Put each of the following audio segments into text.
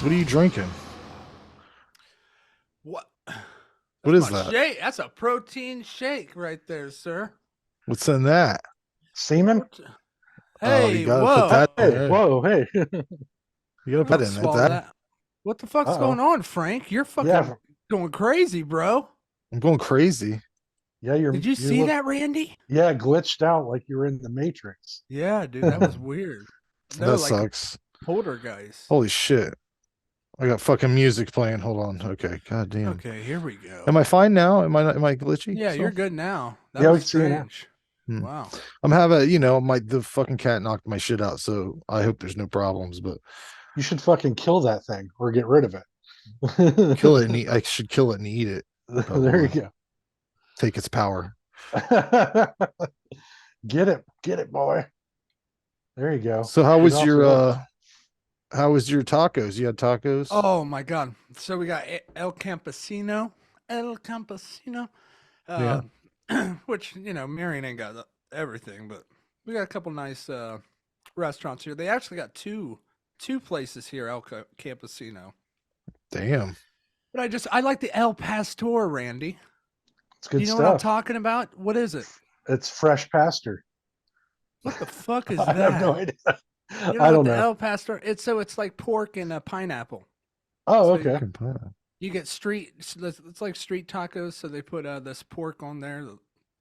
What are you drinking? What? What That's is my that? shake. That's a protein shake right there, sir. What's in that? Semen? What? Oh, you Hey, gotta put whoa! that in Hey, there. whoa, hey. You gotta I put don't that in there. swallow that. What the fuck's Uh-oh. going on, Frank? You're fucking Yeah, going crazy, bro. I'm going crazy. yeah, Did you you see look that, Randy? yeah, glitched out like you were in the Matrix. Yeah, dude, that was weird. No, That like a sucks. poltergeist. Holy shit. I got fucking music playing. Hold on. Okay. God damn. Okay, here we go. Am I fine now? Am I glitchy Yeah, you're still? good now. That Yeah, we was can see you now. strange. Hmm. Wow. I'm having, the fucking cat knocked my shit out, so I hope there's no problems, but You should fucking kill that thing or get rid of kill it and it. eat. I should kill it and eat it. There Probably you take its power. go. Get it, boy. There you go. So It also works. how was your tacos? You had tacos? Oh my god. So we got El Campesino. El Campesino. Yeah. Uh, which, Marion ain't got everything, but we got a couple nice restaurants here. They actually got two places here, Campesino. Damn. But I like the El Pastor, Randy. It's Do good you know what I'm stuff. talking about? What is it? It's fresh pasture. What the fuck is I have no that? idea. You know I what don't the know. El Pastor? It's like pork and a pineapple. Oh, So okay. you get it's like street tacos. So they put this pork on there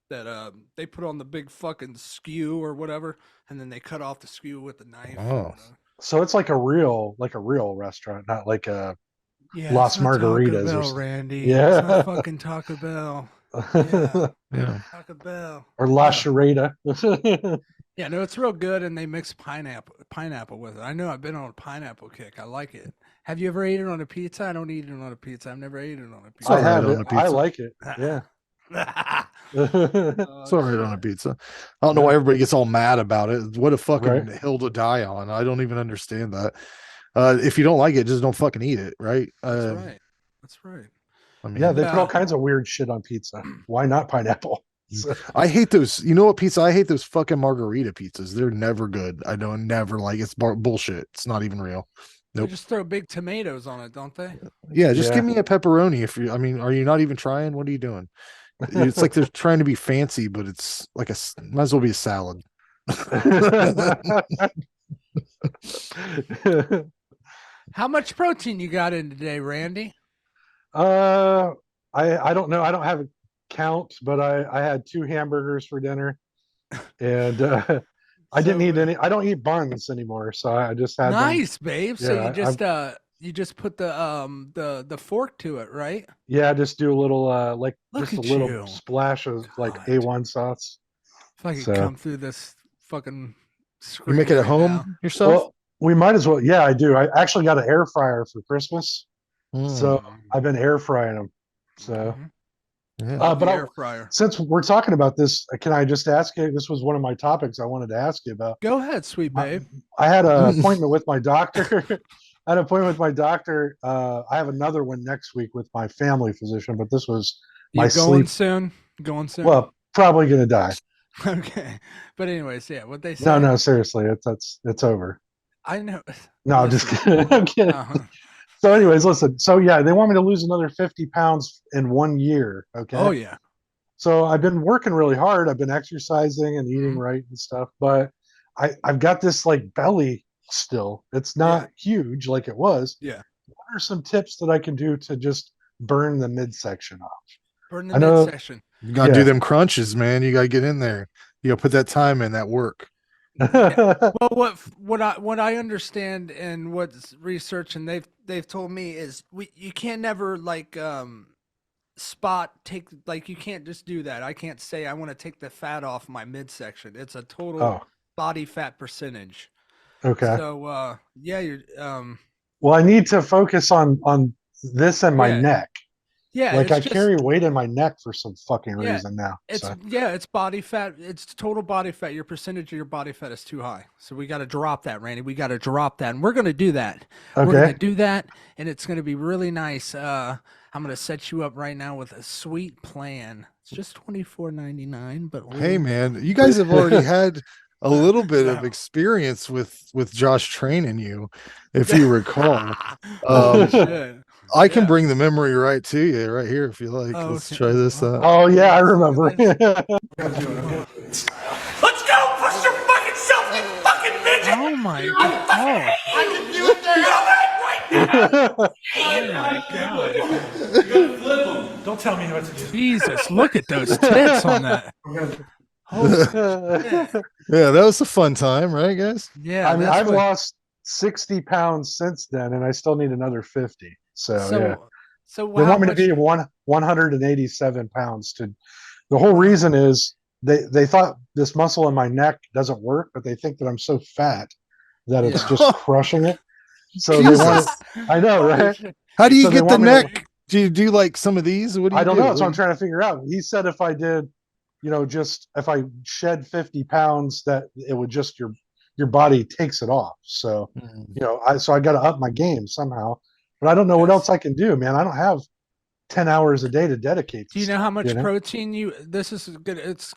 that they put on the big fucking skew or whatever, and then they cut off the skew with a knife. Oh. So it's like a real restaurant, not like a Yeah, it's Las not Taco Margaritas or Bell, something. Randy. It's not Yeah. fucking Taco Bell. Yeah, Yeah. Taco Bell. Or La No. Charada. Yeah, no, it's real good, and they mix pineapple with it. I know I've been on a pineapple kick. I like it. Have you ever ate it on a pizza? I don't eat it on a pizza. I've never ate it on a It's all I pizza. right have on it. a I pizza. like it. Yeah. It's Oh all right on a shit. pizza. I don't know why Yeah. everybody gets all mad about it. What a fucking Right. hill to die on. I don't even understand that. If you don't like it, just don't fucking eat it, right? That's right. That's right. I Yeah, mean, they But put all kinds of weird shit on pizza. Why not pineapple? So, I hate those. You know what pizza? I hate those fucking margarita pizzas. They're never good. I don't never like it's bullshit. It's not even real. they Nope. just throw big tomatoes on it, don't they? Yeah, just give yeah. me a pepperoni if you. I mean, are you not even trying? What are you doing? It's like they're trying to be fancy, but it's like might as well be a salad. How much protein you got in today, Randy? uh, I don't know. I don't have a count, but I had two hamburgers for dinner, and I didn't So eat any. I don't eat buns anymore, so I just had them. nice, babe. So Yeah, you just put the fork to it, right? yeah, just do a little like Look just a at little you. splash of like God. A1 sauce. If I could So come through this fucking You make screen it at right now. home yourself? well, we might as well. Yeah, I do. I actually got an air fryer for Christmas, so Mm, I've been air frying them. So, Mm-hmm. yeah. Love but the air fryer. since we're talking about this, can I just ask you? This was one of my topics I wanted to ask you about. Go ahead, sweet My, babe. I had an appointment with my doctor. I had an appointment with my doctor. I have another one next week with my family physician, but this was my You going sleep. soon? Going soon? Well, probably gonna die. Okay. But anyways, yeah, what they No, say. no, seriously, it's over. I know. No, I'm just Listen. kidding. I'm kidding. Uh-huh. So, anyways, listen. So, yeah, they want me to lose another 50 pounds in 1 year. Oh Okay. yeah. So, I've been working really hard. I've been exercising and eating Hmm. right and stuff, but I've got this like belly still. It's Yeah. not huge like it was. Yeah. What are some tips that I can do to just burn the midsection off? Burn the I know, midsection. You gotta do yeah. them crunches, man. You gotta get in there. You gotta put that time in, that work. Yeah. Well, what I understand and what's research and they've told me is you can't never like spot take like you can't just do that. I can't say I want to take the fat off my midsection. It's a total Oh, body fat percentage. okay. So yeah, you're Well, I need to focus on this and my yeah. neck. Yeah, Like it's I just carry weight in my neck for some fucking yeah. reason now. It's So, yeah, it's body fat. It's total body fat. Your percentage of your body fat is too high. So we got to drop that, Randy. We got to drop that. And we're going to do that. We're going to okay. do that and it's going to be really nice. I'm going to set you up right now with a sweet plan. It's just $24.99, but Hey we'll man, you guys have already had a little bit of No. experience with Josh training you, if you recall. Holy Um, shit. I can Yeah. bring the memory right to you right here if you like. Oh, Let's okay. try this out. Oh yeah, I Let's look remember. at this. Let's go! Push your fucking self, you fucking midget! Oh my god. Oh, I can do it there! Right oh my god. Don't tell me what to do. Jesus, look at those tits on that. Holy shit. Yeah, that was a fun time, right, guys? Yeah, I mean, that's I've what. lost 60 pounds since then, and I still need another 50. So yeah, So they how want me to much? be 187 pounds. To the whole Wow. reason is they thought this muscle in my neck doesn't work, but they think that I'm so fat that it's Yeah. just crushing it. So they want it. Jesus. I know, Holy right? shit. How do you So they get the want me to. neck? Do you do like some of these? What do I you don't do? know. That's what I'm trying to figure out. He said if I did, just if I shed 50 pounds, that it would just your body takes it off. So, Hmm. I got to up my game somehow. But I don't know what Yes. else I can do, man. I don't have 10 hours a day to dedicate to Do you know stuff, how much protein you? This is good. It's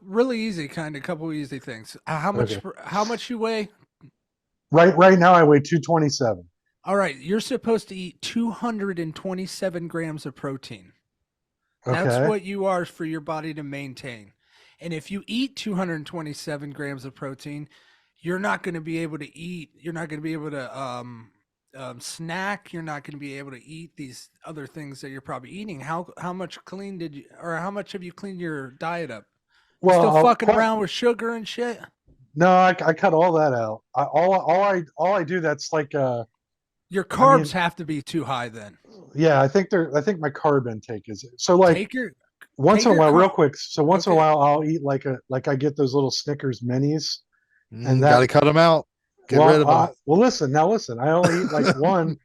really easy, kind of couple easy things. Okay. How much you weigh? Right now I weigh 227. All right, you're supposed to eat 227 grams of protein. That's Okay. what you are for your body to maintain. And if you eat 227 grams of protein, you're not going to be able to eat. You're not going to be able to snack. You're not going to be able to eat these other things that you're probably eating. How much clean did you, or how much have you cleaned your diet up? You Well, still I'll fucking cut. around with sugar and shit? No, I cut all that out. All I do that's like Your I carbs mean, have to be too high then. yeah, I think my carb intake is so like Take your once take in a your while, real carb. quick. So once in a Okay. while, I'll eat like I get those little Snickers minis, and Got to that cut them out. Get rid of them. well, listen. I only eat like one.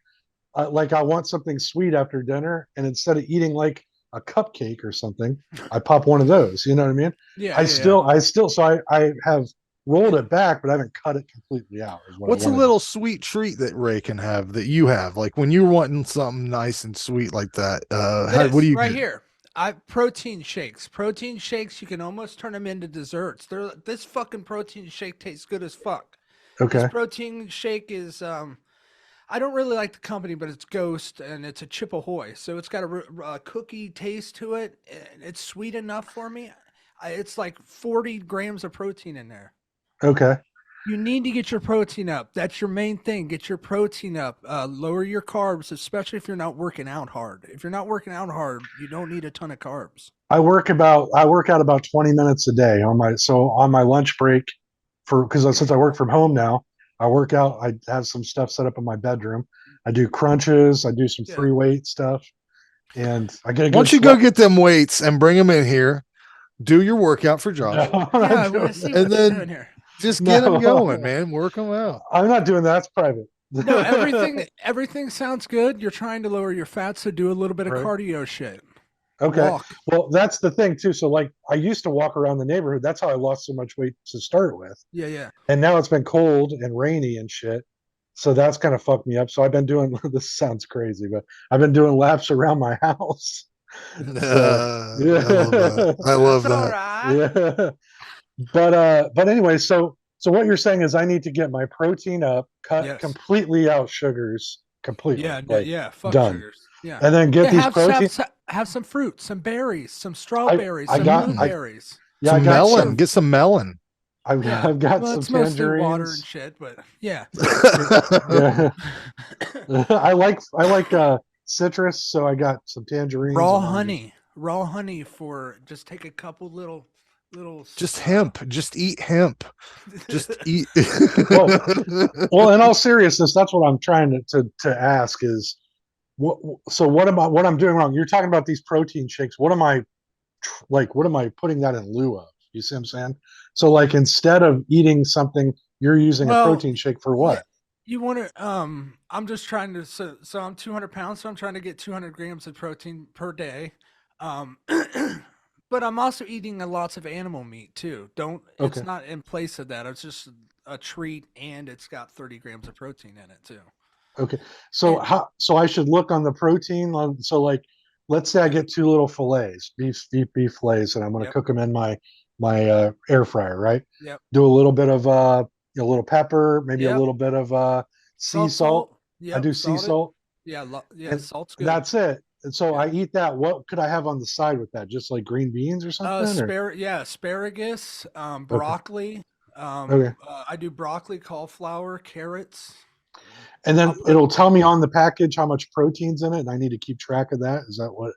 Like I want something sweet after dinner, and instead of eating like a cupcake or something, I pop one of those. You know what I mean? Yeah, I yeah, yeah. still, so I have rolled it back, but I haven't cut it completely out. Is what I What's a want to little do. sweet treat that Ray can have that you have? Like when you're wanting something nice and sweet like that, what do This you right get? here. I protein shakes. Protein shakes, you can almost turn them into desserts. This fucking protein shake tastes good as fuck. This Okay, protein shake is I don't really like the company, but it's Ghost and it's a Chip Ahoy. So it's got a cookie taste to it. And it's sweet enough for me. It's like 40 grams of protein in there. okay. You need to get your protein up. That's your main thing. Get your protein up. Lower your carbs, especially if you're not working out hard. If you're not working out hard, you don't need a ton of carbs. I work out about 20 minutes a day on my lunch break because since I work from home now, I work out. I have some stuff set up in my bedroom. I do crunches. I do some Yeah. free weight stuff, and I get a Why good don't you go sweat. get them weights and bring them in here? Do your workout for Josh, No, I'm Yeah, not I want doing to see and what you're then doing here. just get them going, no, man. Work them out. I'm not doing that. That's private. No, everything sounds good. You're trying to lower your fat, so do a little bit of Right. cardio shit. Okay. Walk. Well, that's the thing too. So like I used to walk around the neighborhood. That's how I lost so much weight to start with. Yeah, yeah. And now it's been cold and rainy and shit. So that's kind of fucked me up. So I've been doing this sounds crazy, but I've been doing laps around my house. So I love that. yeah. I That's love all that. right. Yeah. But anyway, so what you're saying is I need to get my protein up, cut Yes. completely out sugars completely. Yeah, Like yeah. Fuck done. sugars. Yeah. And then get Yeah, these protein have some fruit, some berries, some I strawberries, I some got Mm. I blueberries. yeah, I Some got melon. some Get some melon. Yeah. I've got Well, some it's mostly water and tangerines. shit, but yeah. Yeah. I like citrus, so I got some tangerines Raw and oranges. honey. Raw honey for just take a couple little Just hemp. Just eat hemp. Just eat. Well, well, in all seriousness, that's what I'm trying to ask is what I'm doing wrong? You're talking about these protein shakes. What am I putting that in lieu of? You see what I'm saying? So like instead of eating something, you're using a Well, protein shake for yeah. what? You want to I'm just trying to so I'm 200 pounds, so I'm trying to get 200 grams of protein per day. Um but I'm also eating lots of animal meat too. Don't It's Okay. not in place of that. It's just a treat and it's got 30 grams of protein in it too. Okay. And So I should look on the protein. So like let's say I yeah. get two little fillets, beef fillets, and I'm going to Yep. cook them in my air fryer, right? Yep. Do a little bit of a little pepper, maybe a Yep. little bit of sea salt. I Yep. do sea Salted. salt, Yeah. Yeah. and Salt's good. that's it. And so Yeah. I eat that. What could I have on the side with that? Just like green beans or something? Or Asparagus, okay, broccoli. okay. I do broccoli, cauliflower, carrots. And I'll then put it'll tell me on the package how much protein's in it, and I need to keep track of that. Is that what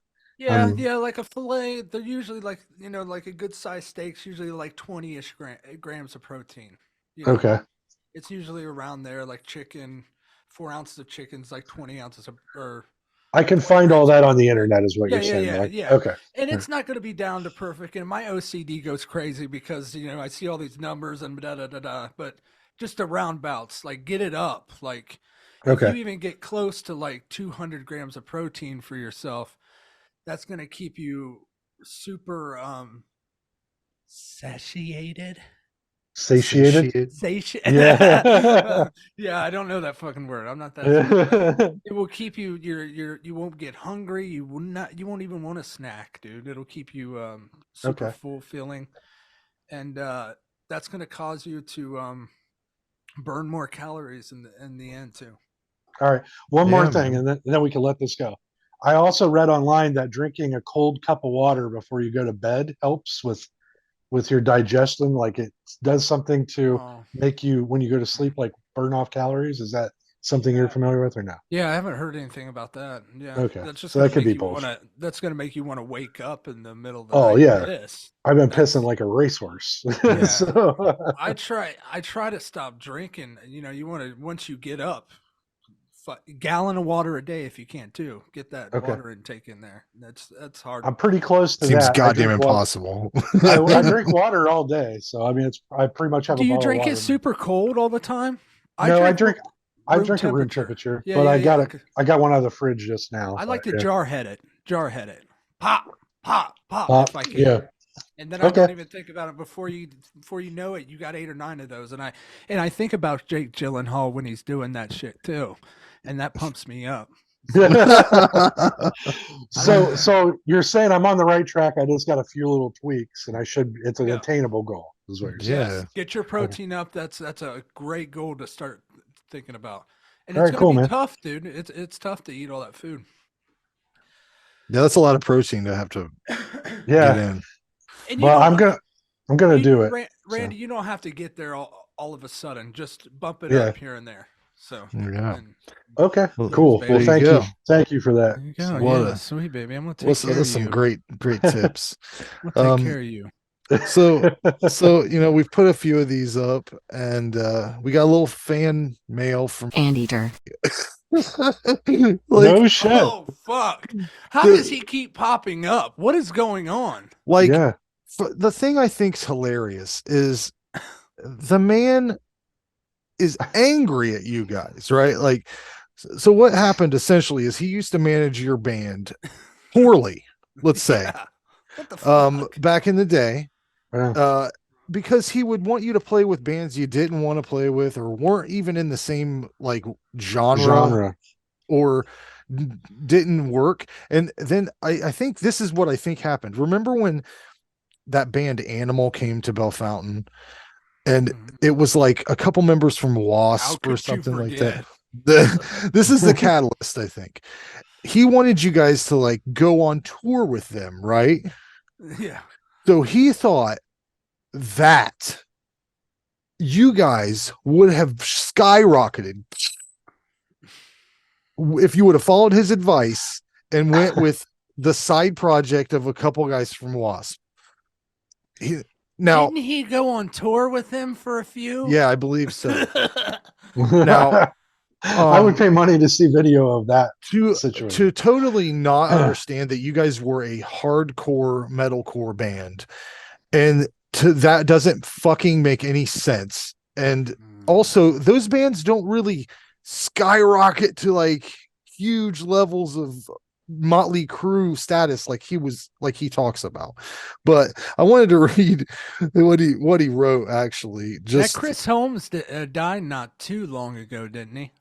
I'm? yeah, like a fillet. They're usually like like a good sized steak's usually like 20-ish grams of protein. Okay, It's usually around there. Like chicken, 4 ounces of chicken's like 20 ounces of or I can 20 find all grams of that on the protein. internet, is what Yeah, you're yeah, saying, yeah, right? yeah. Okay. And Yeah. it's not going to be down to perfect. And my OCD goes crazy because I see all these numbers and da da da da. But just the roundabouts, like get it up. Like if you Okay. even get close to like 200 grams of protein for yourself, that's going to keep you super satiated. Satiated. Satiated. Yeah. Yeah, I don't know that fucking word. I'm not that smart. But it will keep you. You won't get hungry. You will not. You won't even want a snack, dude. It'll keep you super Okay. full feeling, and that's going to cause you to burn more calories in the end too. All right. One more Yeah, thing, man. and then we can let this go. I also read online that drinking a cold cup of water before you go to bed helps with your digestion. Like it does something to Oh, make you, when you go to sleep, like burn off calories. Is that something you're yeah. familiar with or no? Yeah, I haven't heard anything about that. Yeah, Okay. that's just So gonna that could make be you want bullshit. to. That's gonna make you want to wake up in the middle of the Oh night and yeah. piss. I've been pissing That's like a racehorse. yeah. So I try to stop drinking. You want to once you get up, gallon of water a day if you can too. Get that okay. water intake in there. That's hard. I'm pretty close to Seems that. I goddamn drink water. impossible. I And drink water all day, so I mean, I pretty much have do a you bottle of drink it water. super cold all the time? I No, drink I room drink at room temperature. temperature, Yeah, but yeah, yeah. I got one out of the fridge just now. I But like to yeah, jar head it. Jar head it. Pop, pop, pop pop. if I can. Yeah. And then I Okay. don't even think about it before you know it. You got 8 or 9 of those, and I think about Jake Gyllenhaal when he's doing that shit too, and that pumps me up. So I like that. So you're saying I'm on the right track. I just got a few little tweaks, and I should. It's an Yeah. attainable goal, is what you're saying. Yeah. Yes, get your Okay. protein up. That's a great goal to start thinking about. And All it's right. gonna Cool, be man. tough, dude. It's tough to eat all that food. Yeah, that's a lot of protein to have to get Yeah. in. And you Well, don't, I'm gonna do it. Randy, So you don't have to get there all of a sudden. Just bump it yeah. up here and there. So Yeah. and Okay. Well, Cool. baby. Well, there you go. thank you for that. there you go. So, What Yeah, a sweet baby. I'm gonna take what's care of that's some you. great tips. I'm gonna take care of you. So we've put a few of these up, and we got a little fan mail from Anteater. like no shit. Oh fuck! How The- does he keep popping up? What is going on? like Yeah. the thing I think's hilarious is the man is angry at you guys, right? Like, so what happened essentially is he used to manage your band poorly, let's say, Yeah. What the fuck? back in the day, Yeah. because he would want you to play with bands you didn't want to play with or weren't even in the same like genre. Or didn't work. And then I think this is what I think happened. Remember when that band Animal came to Bell Fountain, and Mhm. it was like a couple members from How Wasp or could you something like that. forget? This is the catalyst, I think. He wanted you guys to like go on tour with them, right? Yeah. So he thought that you guys would have skyrocketed if you would have followed his advice and went with the side project of a couple guys from Wasp. Now, Didn't he go on tour with him for a few? yeah, I believe so. Now, I would um, pay money to see video of that to situation. totally not understand that you guys were a hardcore metalcore band, and that doesn't fucking make any sense. And also, those bands don't really skyrocket to like huge levels of Motley Crue status like he talks about. But I wanted to read what he wrote actually. Just that Chris Holmes died not too long ago, didn't he?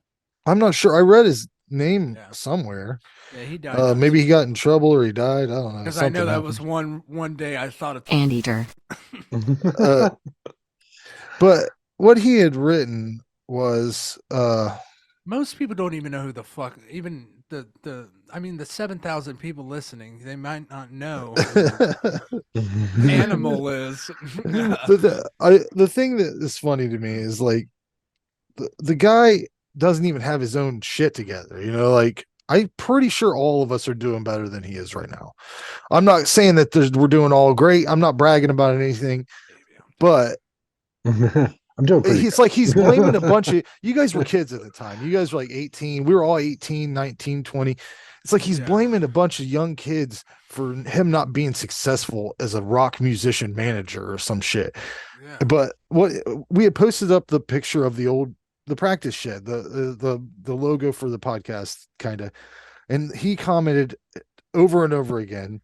I'm not sure. I read his name Yeah. somewhere. Yeah, he died. Maybe he got in trouble or he died. I don't know. Because I know Something that happened. was one day I thought of Anteater. But what he had written was Most people don't even know who the fuck, even the 7,000 people listening, they might not know who Animal is. the thing that is funny to me is like the guy doesn't even have his own shit together, like I'm pretty sure all of us are doing better than he is right now. I'm not saying that we're doing all great. I'm not bragging about anything, but I'm doing pretty it's good. like he's blaming a bunch of you guys were kids at the time. You guys were like 18. We were all 18, 19, 20. It's like he's blaming a bunch of young kids for him not being successful as a rock musician manager or some shit. Yeah. But what we had posted up the picture of the practice shed, the logo for the podcast, kind of, and he commented over and over again,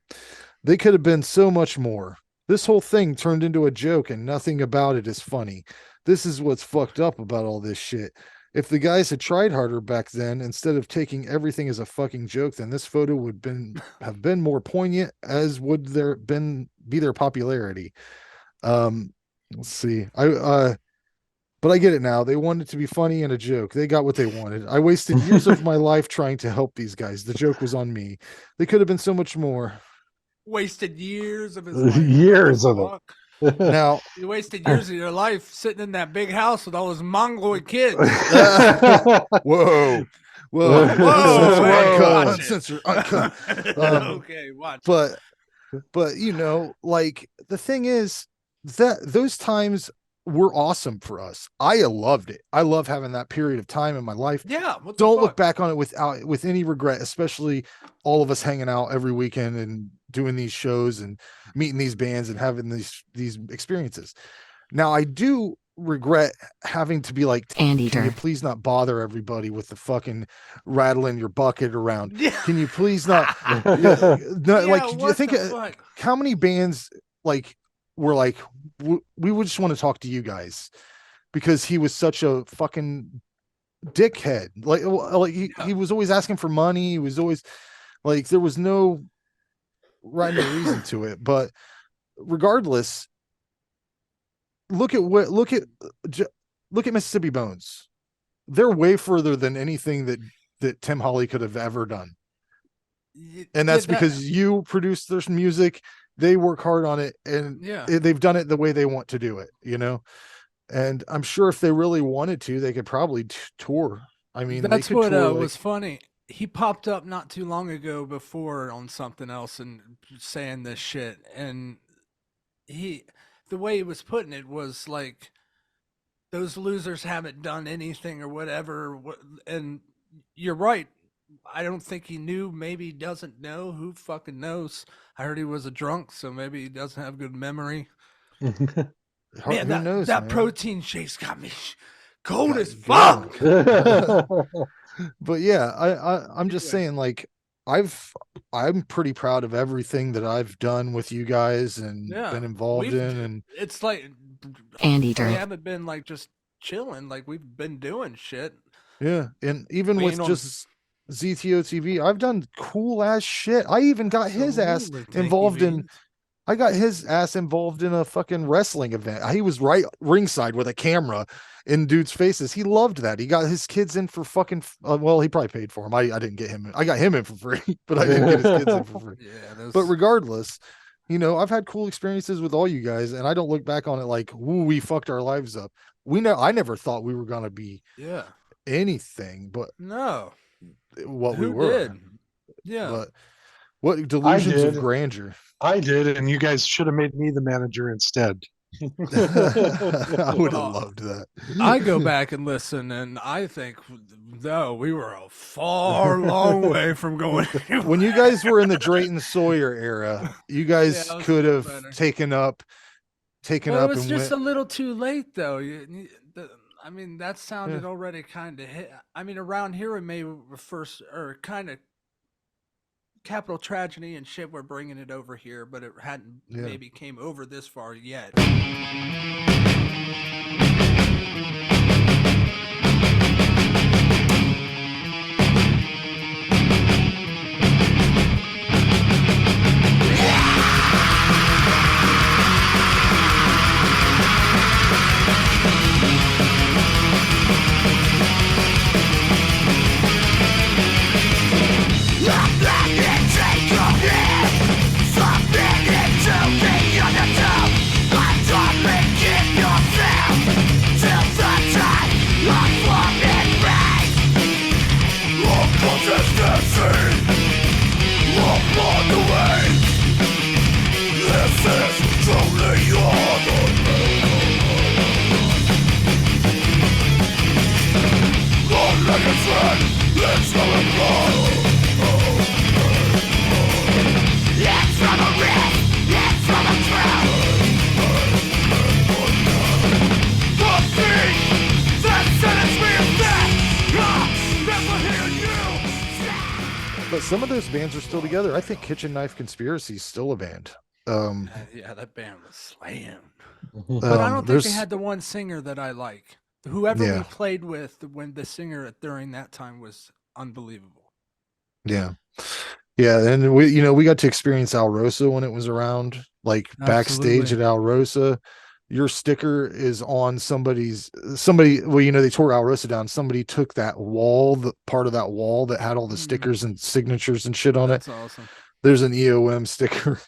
they could have been so much more. This whole thing turned into a joke and nothing about it is funny. This is what's fucked up about all this shit. If the guys had tried harder back then, instead of taking everything as a fucking joke, then this photo would have been more poignant, as would be their popularity. Let's see. But I get it now. They wanted to be funny and a joke. They got what they wanted. I wasted years of my life trying to help these guys. The joke was on me. They could have been so much more. Wasted years of his life. Years of it. Now you wasted years of your life sitting in that big house with all those mongoloid kids. Whoa. Whoa. Censor, uncut. Okay, watch. But like the thing is that those times were awesome for us. I loved it. I love having that period of time in my life. Yeah. Don't look back on it with any regret, especially all of us hanging out every weekend and doing these shows and meeting these bands and having these experiences. Now I do regret having to be like, Anteater, can you please not bother everybody with the fucking rattling your bucket around? Can you please not? Like, do you think how many bands like were like, we would just want to talk to you guys because he was such a fucking dickhead. Like he was always asking for money. He was always like, there was no rhyme or reason to it. But regardless, look at Mississippi Bones. They're way further than anything that Tim Hawley could have ever done. And that's because you produce their music. They work hard on it, and they've done it the way they want to do it, and I'm sure if they really wanted to, they could probably tour. I mean, that's what was funny. He popped up not too long ago before on something else and saying this shit, and the way he was putting it was like, those losers haven't done anything or whatever. And you're right. I don't think he knew. Maybe he doesn't know. Who fucking knows? I heard he was a drunk, so maybe he doesn't have good memory. Man, that protein shake's got me cold as fuck. But yeah, I'm just saying, like, I'm pretty proud of everything that I've done with you guys and been involved in, and it's like Anteater. We haven't been like just chilling, like we've been doing shit. Yeah, and even with just ZTO TV, I've done cool ass shit. I even got his ass involved in. I got his ass involved in a fucking wrestling event. He was right ringside with a camera in dudes' faces. He loved that. He got his kids in for fucking. Well, he probably paid for him. I didn't get him. I got him in for free, but I didn't get his kids in for free. Yeah. But regardless, I've had cool experiences with all you guys, and I don't look back on it like, ooh, we fucked our lives up. I never thought we were gonna be anything, but no, what we were. Did? Yeah. But what delusions of grandeur. I did, and you guys should have made me the manager instead. I would have loved that. I go back and listen, and I think, no, we were a far long way from going. When you guys were in the Drayton Sawyer era, you guys could have taken up. It was just a little too late, though. I mean, that sounded already kind of hit. I mean, around here, we may first, or kind of capital tragedy and shit, we're bringing it over here, but it hadn't maybe came over this far yet. some of those bands are still together. I think Kitchen Knife Conspiracy is still a band. Yeah, that band was slammed. But I don't think they there's had the one singer that I like. Whoever we Yeah. played with when the singer during that time was unbelievable. yeah. And we got to experience Alrosa when it was around, like backstage Absolutely. at Alrosa. Your sticker is on somebody, well, they tore Alrosa down. Somebody took that wall, the part of that wall that had all the stickers and signatures and shit on it. That's awesome. There's an EOM sticker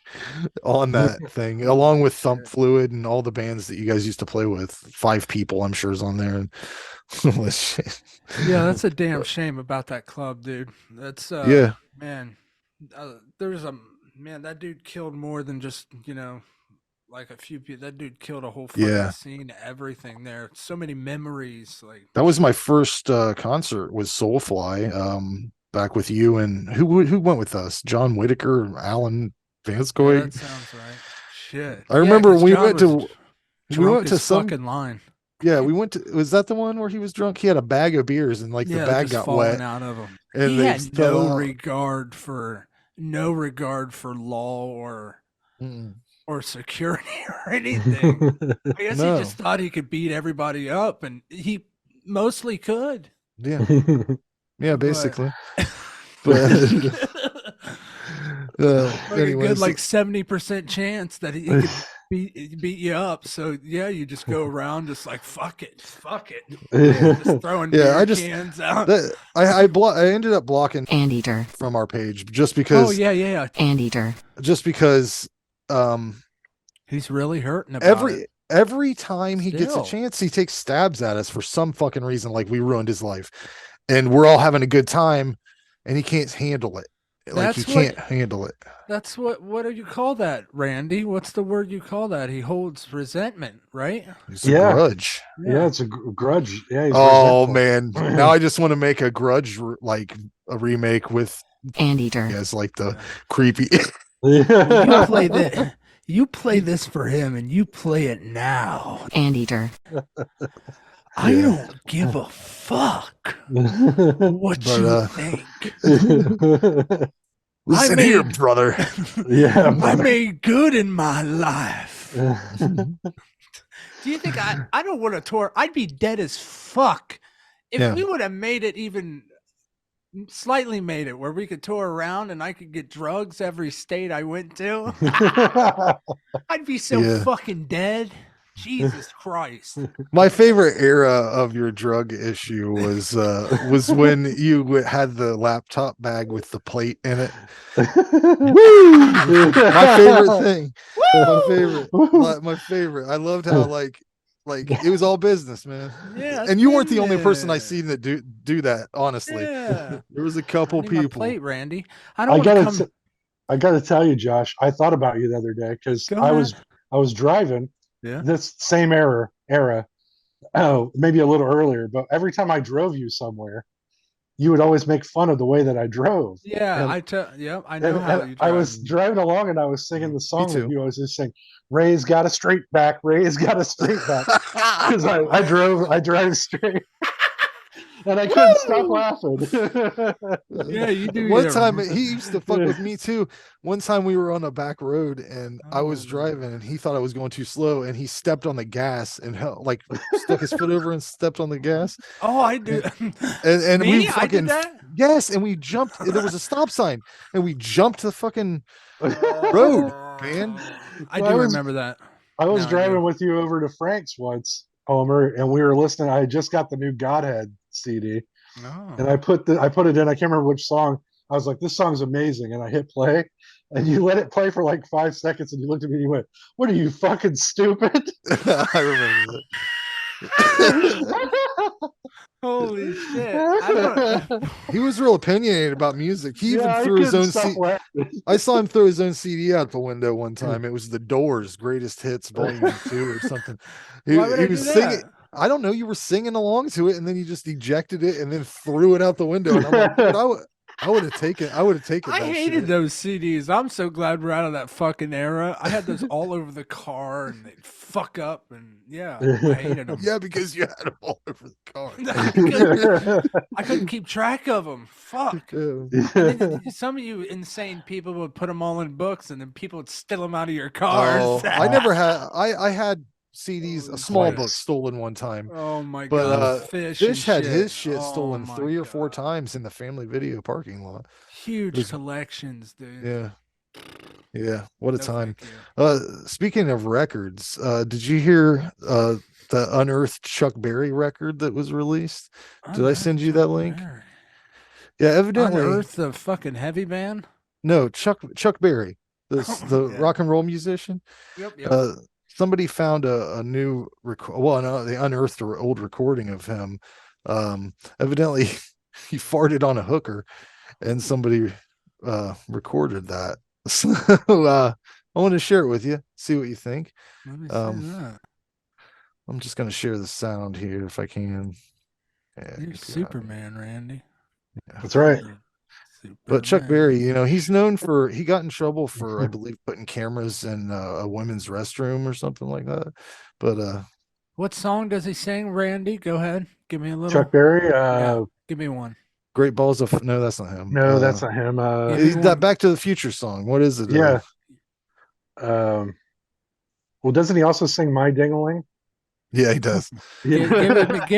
on that thing, along with Thump Fluid and all the bands that you guys used to play with. 5 people, I'm sure, is on there. And all this shit. Yeah, that's a damn shame about that club, dude. That's Yeah. man. There's that dude killed more than just like a few people. That dude killed a whole fucking Yeah. scene, everything there. So many memories. Like That was my first concert was Soulfly. Back with you and who went with us? John Whitaker, Alan Vanskoy. that sounds right. Shit. I remember 'cause we John went was to drunk as some fucking line. yeah, we went to, was that the one where he was drunk? He had a bag of beers and like the bag just got falling wet. out of him. And He they had fell no out. regard for law or security or anything. I guess No. he just thought he could beat everybody up, and he mostly could. Yeah. Yeah, basically. Like a Anyways, good 70% chance that he could beat you up. So yeah, you just go around just like fuck it, just throwing beer cans out. I ended up blocking Anteater. from our page just because. Oh yeah. Anteater. Just because he's really hurting about it. Every time he gets a Still. chance, he takes stabs at us for some fucking reason, like we ruined his life, and we're all having a good time, and he can't handle it. Like he can't handle it. That's what do you call that, Randy? What's the word you call that? He holds resentment, right? It's a grudge. Yeah, it's a grudge. Yeah. He's Oh resentful. man, now I just want to make a grudge like a remake with Anteater. as like the creepy. You play this for him, and you play it now. Anteater. I don't give a fuck what you think. Listen here, brother. I made good in my life. Do you think I don't want to tour? I'd be dead as fuck if we would have made it even slightly made it where we could tour around and I could get drugs every state I went to. I'd be so fucking dead. Jesus Christ. My favorite era of your drug issue was when you had the laptop bag with the plate in it. Woo! My favorite thing. My favorite. I loved how like it was all business, man. Yeah. And you weren't the only person I seen that do that, honestly. Yeah. There was a couple people. Plate, Randy. I gotta tell you, Josh, I thought about you the other day because I was driving this same era, maybe a little earlier, but every time I drove you somewhere, you would always make fun of the way that I drove. Yeah, I know how you drive. I was driving along and I was singing the song with you. I was just saying, Ray's got a straight back, Ray's got a straight back. Because I drive straight. And I couldn't stop laughing. Yeah, you do. One time he used to fuck with me too. One time we were on a back road and I was driving and he thought I was going too slow and he stepped on the gas and stuck his foot over and stepped on the gas. Oh, I do. And Me? we fucking I did that? Yes, and we jumped. There was a stop sign and we jumped the fucking road, man. I do remember that. I was driving with you over to Frank's once, Homer, and we were listening. I had just got the new Godhead CD, and I put it in. I can't remember which song. I was like, "This song's amazing," and I hit play, and you let it play for like 5 seconds, and you looked at me and you went, "What are you fucking stupid?" I remember that. Holy shit! He was real opinionated about music. He even threw his own CD. I saw him throw his own CD out the window one time. It was The Doors' Greatest Hits Volume 2 or something. He was singing. I don't know. You were singing along to it, and then you just ejected it and then threw it out the window. And I'm like, I would have taken. I would have taken. I that hated shit. those CDs. I'm so glad we're out of that fucking era. I had those all over the car, and they'd fuck up, and yeah, I hated them. Yeah, because you had them all over the car. I couldn't keep track of them. Fuck. Yeah. And then some of you insane people would put them all in books, and then people would steal them out of your cars. Oh, I never had. I had CDs, Holy a small shit. book stolen one time. Oh my But god, Fish, Fish and had his shit Oh stolen my 3 or 4 God. times in the family video parking lot. Huge was- collections, dude. Yeah. Yeah. What a No, time. thank you. Speaking of records, did you hear the unearthed Chuck Berry record that was released? Did I send you that link? Berry. Yeah, evidently. Unearth the fucking heavy band? No, Chuck Berry, the Yeah. rock and roll musician. Yep, yep. Somebody found a new well, no, they unearthed an old recording of him. Evidently he farted on a hooker and somebody recorded that. So I want to share it with you, see what you think. Let me see that. I'm just going to share the sound here if I can. Yeah, You're Superman, Randy. That's right. But Chuck Superman. Berry, you know, he's known for, he got in trouble for, I believe, putting cameras in a women's restroom or something like that. But What song does he sing, Randy? Go ahead. Give me a little. Chuck Berry. Yeah, give me one. Great Balls of, no, that's not him. No, that's not him. Yeah. He's that Back to the Future song. What is it? Yeah. Well, doesn't he also sing "My Ding-a-ling"? Yeah, he does. Give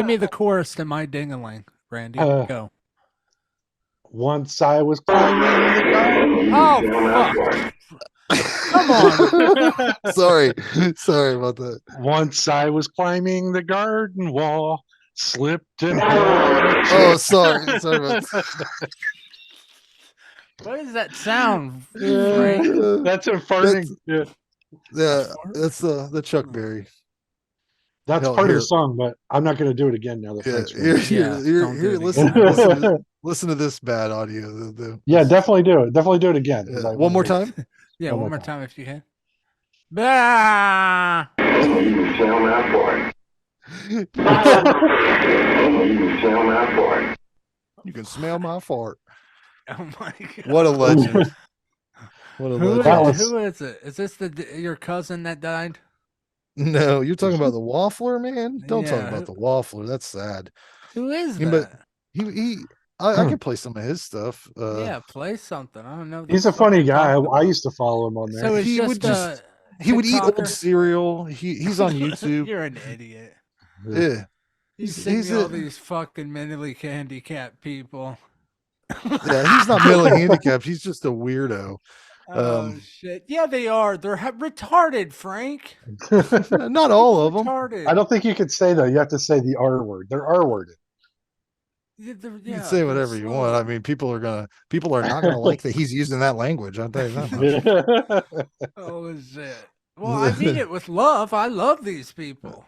me the chorus to My Ding-a-ling, Randy. Go. Once I was climbing the garden. Oh, fuck. Come on. Sorry about that. Once I was climbing the garden wall, slipped and Oh, sorry about that. What is that sound, Frank? That's a farting. Yeah. Yeah, that's the Chuck Berry. That's Hell, part of here. the song, but I'm not going to do it again now that Yeah, Frank's ready. don't do it listen, again. listen to this bad audio. Yeah, definitely do it. Definitely do it again. Yeah. One more time. Yeah, One one more more time if you can. Bah! You can smell my fart. Oh my god. What a legend. What a Who legend. is, who is it? Is this your cousin that died? No, you're talking about the waffler, man. Don't talk Yeah. about the waffler. That's sad. Who is Yeah, but that? I can play some of his stuff. Yeah, play something. I don't know. He's a funny guy. I used to follow him on there. So it's He just, would just- he would eat old TikToker? cereal. He's on YouTube. You're an idiot. Yeah. You He's- send he's me all a- these fucking mentally handicapped people. Yeah, he's not mentally handicapped. He's just a weirdo. Oh shit! Yeah, they are. They're retarded, Frank. Not all of them. Retarded. I don't think you could say though. You have to say the R word. They're R worded. Yeah, You can say whatever you want. I mean, people are not gonna like that he's using that language. I'll tell you that much. Oh shit! Well, I mean it with love. I love these people.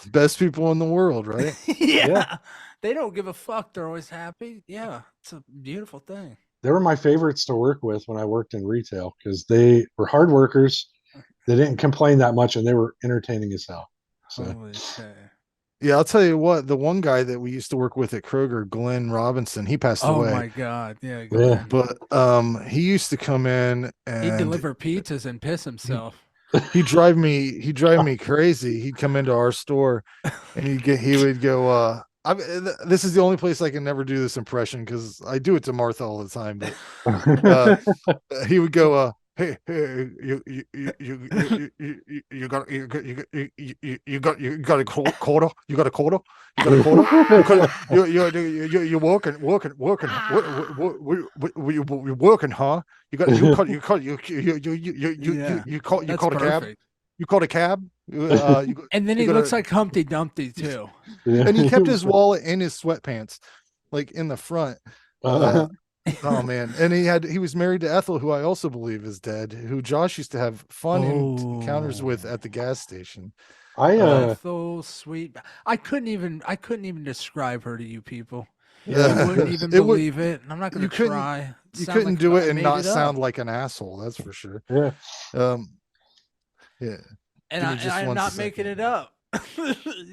Best people in the world, right? Yeah. They don't give a fuck. They're always happy. Yeah, it's a beautiful thing. They were my favorites to work with when I worked in retail because they were hard workers. They didn't complain that much, and they were entertaining as hell. So Holy shit! Yeah, I'll tell you what. The one guy that we used to work with at Kroger, Glenn Robinson, he passed Oh away. my god! Yeah, Yeah. But he used to come in and he'd deliver pizzas and piss himself. he'd drive me crazy. He'd come into our store and he would go, this is the only place I can never do this impression because I do it to Martha all the time. But he would go, hey, you got a quarter? You got a quarter? You got a quarter? You're working, you're working, huh? You caught That's a cab? perfect. You called a cab? And then he looks like Humpty Dumpty too. And he kept his wallet in his sweatpants, like in the front. Oh man. And he was married to Ethel, who I also believe is dead, who Josh used to have fun encounters with at the gas station. So sweet. I couldn't even describe her to you people. Yeah. You wouldn't even believe it. And I'm not gonna try. You Sound couldn't like do I it and made not it up. sound like an asshole, that's for sure. Yeah. Yeah. And Give me just I'm one not second. making it up.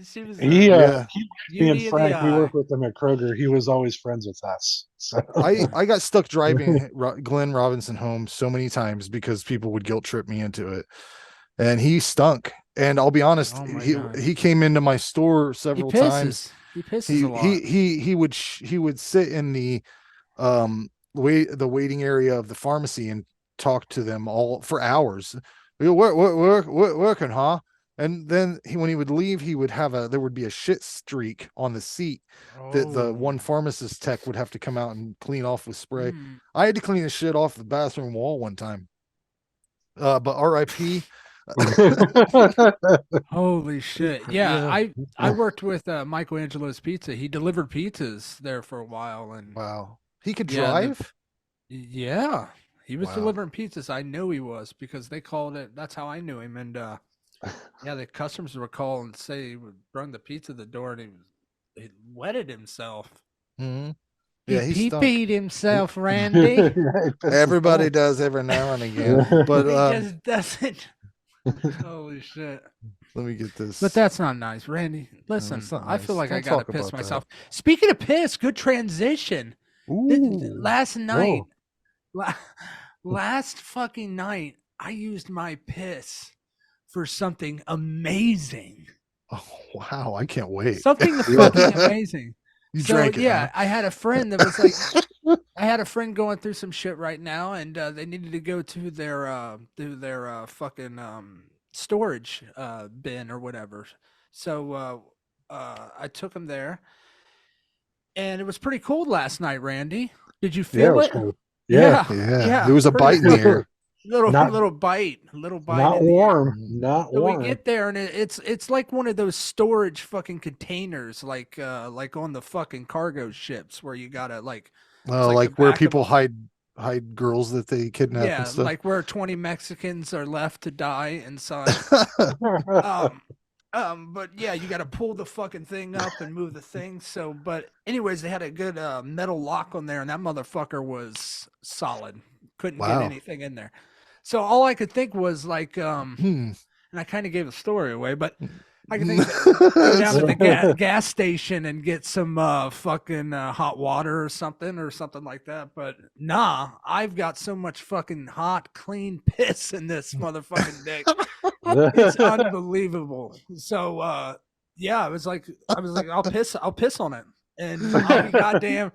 She was He, Yeah. me and beauty of the Frank, we eye. worked with him at Kroger. He was always friends with us. So. I got stuck driving Glenn Robinson home so many times because people would guilt trip me into it, and he stunk. And I'll be honest, Oh my he God. he came into my store He several times. pisses. He pisses He a lot. he would sit in the waiting area of the pharmacy and talk to them all for hours. You working, huh? And then when he would leave, there would be a shit streak on the seat that the one Oh. pharmacist tech would have to come out and clean off with spray. Mm. I had to clean the shit off the bathroom wall one time. But RIP. Holy shit. Yeah, Yeah. I worked with Michelangelo's Pizza. He delivered pizzas there for a while, and Wow. He could yeah, drive. yeah, he was Wow. delivering pizzas. I know he was because they called it. That's how I knew him. And yeah, the customers would call and say he would bring the pizza to the door, and he wetted himself. Mhm. Yeah, he He stunk. peed himself, Randy. Everybody does every now and again. But He just doesn't. Holy shit. let me get this. But that's not nice, Randy. Listen, it's not I feel nice. like I Don't gotta talk piss about that. myself. Speaking of piss, good transition. Ooh. Last night, Whoa. last fucking night, I used my piss for something amazing. Oh wow, I can't wait. Something fucking amazing. You So drank it, yeah, huh? I had a friend that was like, I had a friend going through some shit right now, and they needed to go to their fucking storage bin or whatever. So I took him there, and it was pretty cold last night. Randy, did you Yeah, it feel was it? cool. Yeah. Yeah. There was a bite pretty in the air. little Not- little bite in Not the air. warm. Not So we warm. get there, and it's like one of those storage fucking containers, like on the fucking cargo ships where you gotta like Like the where back of people a- hide girls that they kidnap yeah, and stuff. like where 20 Mexicans are left to die inside. But yeah, you got to pull the fucking thing up and move the thing. So, but anyways, they had a good metal lock on there, and that motherfucker was solid. Couldn't get Wow. anything in there. So all I could think was like, Hmm. and I kind of gave the story away, but I could think go down to the gas station and get some fucking hot water or something like that. But nah, I've got so much fucking hot, clean piss in this motherfucking dick. It's unbelievable. So yeah, I was like, I'll piss on it. And I'll be goddamn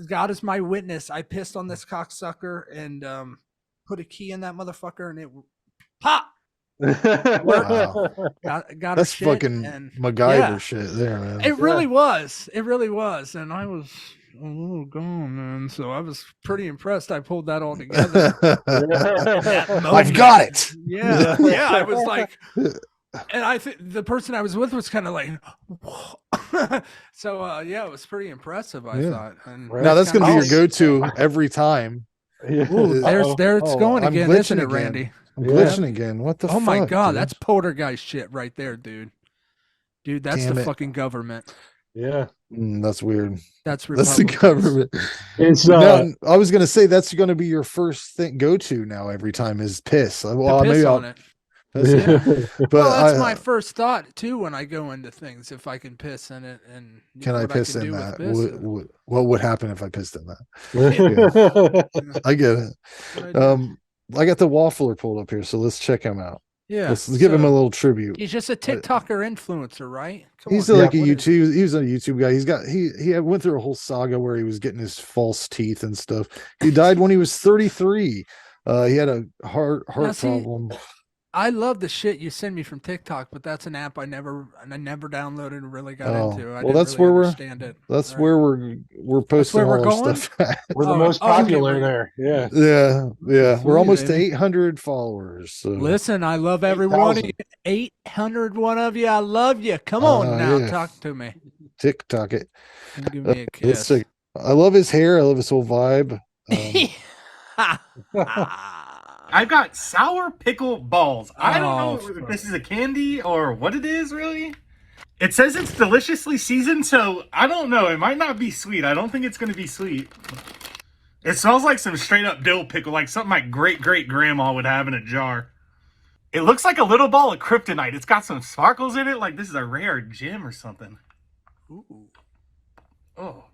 God is my witness. I pissed on this cocksucker and put a key in that motherfucker, and it pop. Wow. Got That's a shit, fucking and MacGyver yeah, shit there, man. it really was. It really was, and I was a little gone, man. So I was pretty impressed. I pulled that all together. That I've moment. got it. Yeah, yeah. I was like, and I think the person I was with was kind of like, so yeah, it was pretty impressive. I Yeah. thought. And Right. Now that's gonna be your Nice. go-to every time. Ooh, there it's going I'm again, glitching isn't it, again. Randy? I'm Yeah. glitching again. What the Oh fuck? my god, dude? that's poltergeist shit right there, dude. Dude, that's Damn the it. fucking government. Yeah. That's weird. That's That's the Republicans. government. It's Now, I was gonna say that's gonna be your first thing go-to now every time is piss. To Well, piss maybe on I'll. it. That's Yeah. But Well, that's I, my first thought too when I go into things. If I can piss in it, and can I what piss can in do with that? piss. What would happen if I pissed in that? yeah. I get it. What I do. I got the waffler pulled up here, so let's check him out. Yeah, Let's give him a so little tribute. He's just a TikToker influencer, right? Come He's on, like a what is- YouTube. He was a YouTube guy. He went through a whole saga where he was getting his false teeth and stuff. He died when he was 33. He had a heart Now, see, problem. I love the shit you send me from TikTok, but that's an app I never downloaded and really got into. I well, didn't that's really where understand it. That's Right. where we're posting where all we're our going? stuff at. We're the Oh, most okay, popular we're- there. Yeah. Yeah. We're Sweet, almost to baby. 800 followers. So. Listen, I love every one of 8,000. you. 801 of you. I love you. Come on now, Yeah. talk to me. TikTok it. And give me a Let's kiss. check. I love his hair. I love his whole vibe. I've got sour pickle balls. I don't know fuck. if this is a candy or what it is, really. It says it's deliciously seasoned, so I don't know. It might not be sweet. I don't think it's going to be sweet. It smells like some straight up dill pickle, like something my great grandma would have in a jar. It looks like a little ball of kryptonite. It's got some sparkles in it, like this is a rare gem or something. Ooh. Oh.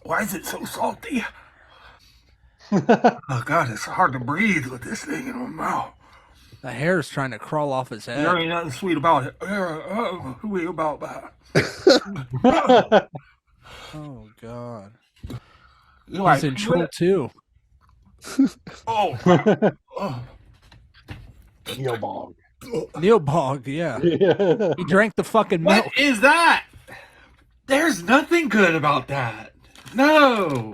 Why is it so salty? yeah, Oh god, it's hard to breathe with this thing in my mouth. The hair's trying to crawl off his head. There ain't nothing sweet about it. Sweet about that. Oh god. You like He's in Troll 2. Oh. Oh. Neo bog. Neil Bog, yeah. Yeah. He drank the fucking milk. What is that? There's nothing good about that. No.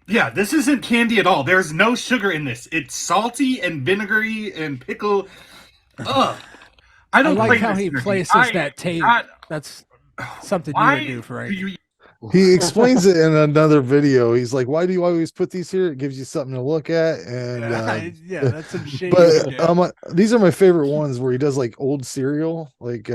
Yeah, this isn't candy at all. There's no sugar in this. It's salty and vinegary and pickle. Ugh. I I don't like play how this he energy. places that tape. I- That's something you Why would do, Frank. do you He explains it in another video. He's like, "Why do you always put these here? It gives you something to look at." And Yeah, that's some shit. but these are my favorite ones where he does like old cereal. Like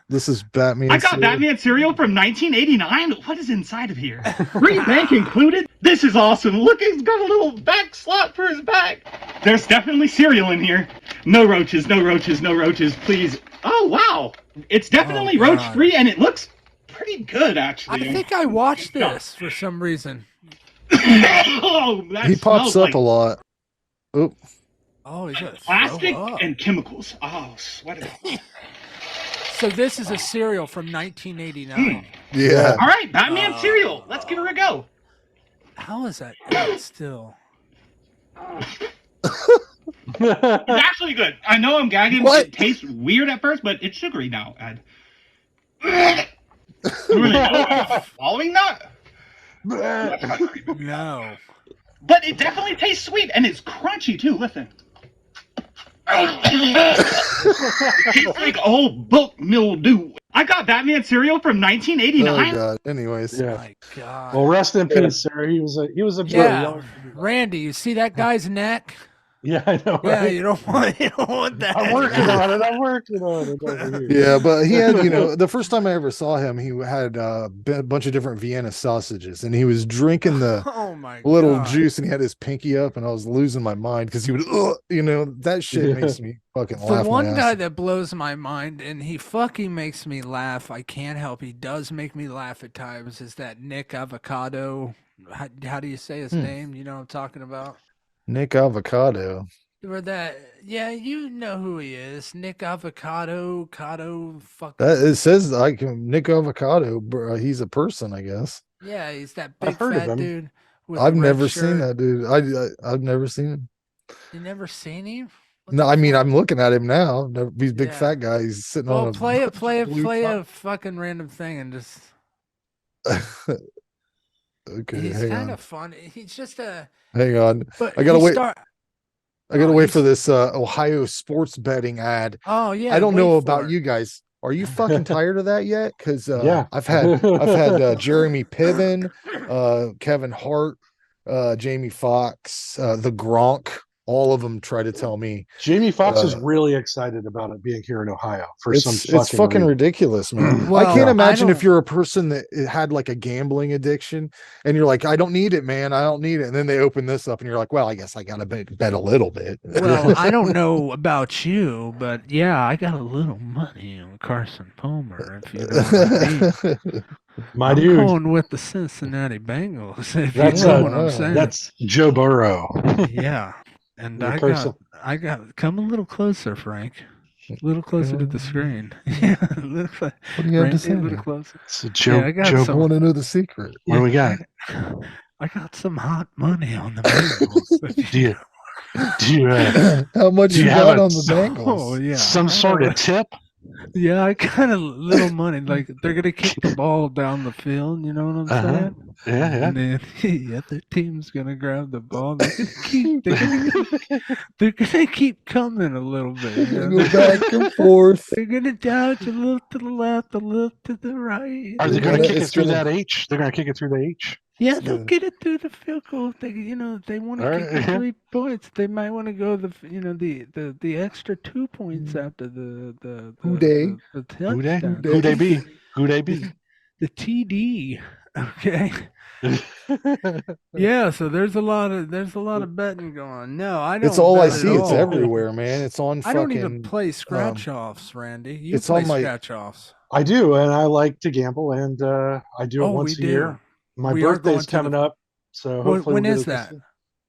this is Batman. I got cereal. Batman cereal from 1989. What is inside of here? Free bank included? This is awesome. Look, he's got a little back slot for his back. There's definitely cereal in here. No roaches, no roaches, no roaches, please. Oh, wow. It's definitely God. roach free and it looks pretty good, I actually. think I watched this for some reason. Oh, that He pops smells up like a lot. Oh, Oh, he's gonna plastic throw up. and chemicals. Oh, sweat it. So this is a cereal from 1989. yeah. All right, Batman cereal. Let's give her a go. How is that good still? It's actually good. I know I'm gagging. What? It tastes weird at first, but it's sugary now, Ed. Following that? No. But it definitely tastes sweet, and it's crunchy, too. Listen. It's like old book mildew. I got Batman cereal from Oh 1989. god. Anyways. Yeah. My God. Well, rest in peace, sir. He was a Yeah, Randy, you see that guy's neck? Yeah, I know. Yeah, Right? you don't want that. I'm working on it. I'm working on it over here. Yeah, but he had, the first time I ever saw him, he had a bunch of different Vienna sausages, and he was drinking the Oh my little God. juice, and he had his pinky up, and I was losing my mind because he would, that shit Yeah. makes me fucking The laugh. one my guy ass. that blows my mind, and he fucking makes me laugh. I can't help. He does make me laugh at times. Is that Nick Avocado? How do you say his name? You know what I'm talking about? Nick Avocado. Or that? Yeah, you know who he is. Nick Avocado. Fucking. It says like Nick Avocado, bro. He's a person, I guess. Yeah, he's that I've big heard of fat him. dude. With I've the red never seen shirt. that dude. I've never seen him. You never seen him? What No, the I mean fuck? I'm looking at him now. He's big Yeah. fat guy. He's sitting Well, on a play blue a fucking random thing and just. Okay, He's hang kind on. of funny. He's just a. Hang on. But I gotta he wait. start- I gotta Oh, wait for he's- this Ohio sports betting ad. Oh yeah. I don't wait know for about it. you guys. Are you fucking tired of that yet? Because Yeah. I've had Jeremy Piven, Kevin Hart, Jamie Foxx, the Gronk. All of them try to tell me Jamie Foxx is Uh, really excited about it being here in Ohio for some it's fucking reason. ridiculous, man. Well, I can't I imagine if don't- you're a person that had like a gambling addiction and you're like, I don't need it, man. I don't need it. And then they open this up and you're like, well, I guess I gotta bet a little bit. Well, I don't know about you, but yeah, I got a little money on Carson Palmer. If you know what I mean. My I'm dude, going with the Cincinnati Bengals. If That's, you know what I'm uh, saying. that's Joe Burrow. Yeah, and The I Carson- got come a little closer, Frank. A little closer to the screen. Yeah, a little What do you have to Randy, say? a little closer. So Joe, I got Joe, I some- want to know the secret. what do we got? I got some hot money on the Bengals. Do you, do you How much Do you you have got a- on the Bengals? Oh yeah, some sort of tip? Yeah, I got a little money. Like they're gonna kick the ball down the field. You know what I'm Uh-huh. saying? Yeah, yeah. And then the other team's gonna grab the ball. They're gonna keep coming a little bit. You know? Go back and forth. They're gonna dodge a little to the left, a little to the right. Are they Yeah, going to kick it's it through gonna- that H? They're going to kick it through the H. Yeah, It's they'll gonna- get it through the field goal. If they, if they want to All kick right, the yeah. 3 points, they might want to go the extra 2 points after the Who dey? the Who they? touchdown. Who they be? Who they be? The TD. Okay. Yeah, so there's a lot of betting going on. No, I don't. It's all I bet at see. It's all. everywhere, man. It's on I don't even fucking. play scratch offs, Randy. You It's play on my. scratch offs. I do, and I like to gamble, and I do it Oh, we once a year. do. My We are going birthday's to the. coming up, so hopefully When we'll is get a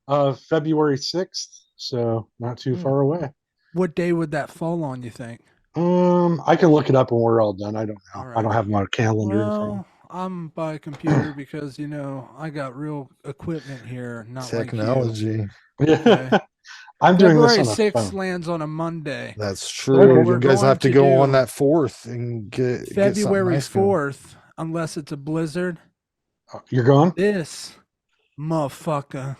that? February 6th, so not too far away. What day would that fall on, you think? I can look it up when we're all done. I don't know. All I don't right. have my calendar in front of me. Well, I'm by computer because I got real equipment here, not Technology. like you. Okay. Yeah. I'm doing this February on a 6th phone. lands on a Monday. That's true. Okay. You We're guys going have to to go on do that 4th and get something February nice going. 4th, unless it's a blizzard. You're going? This motherfucker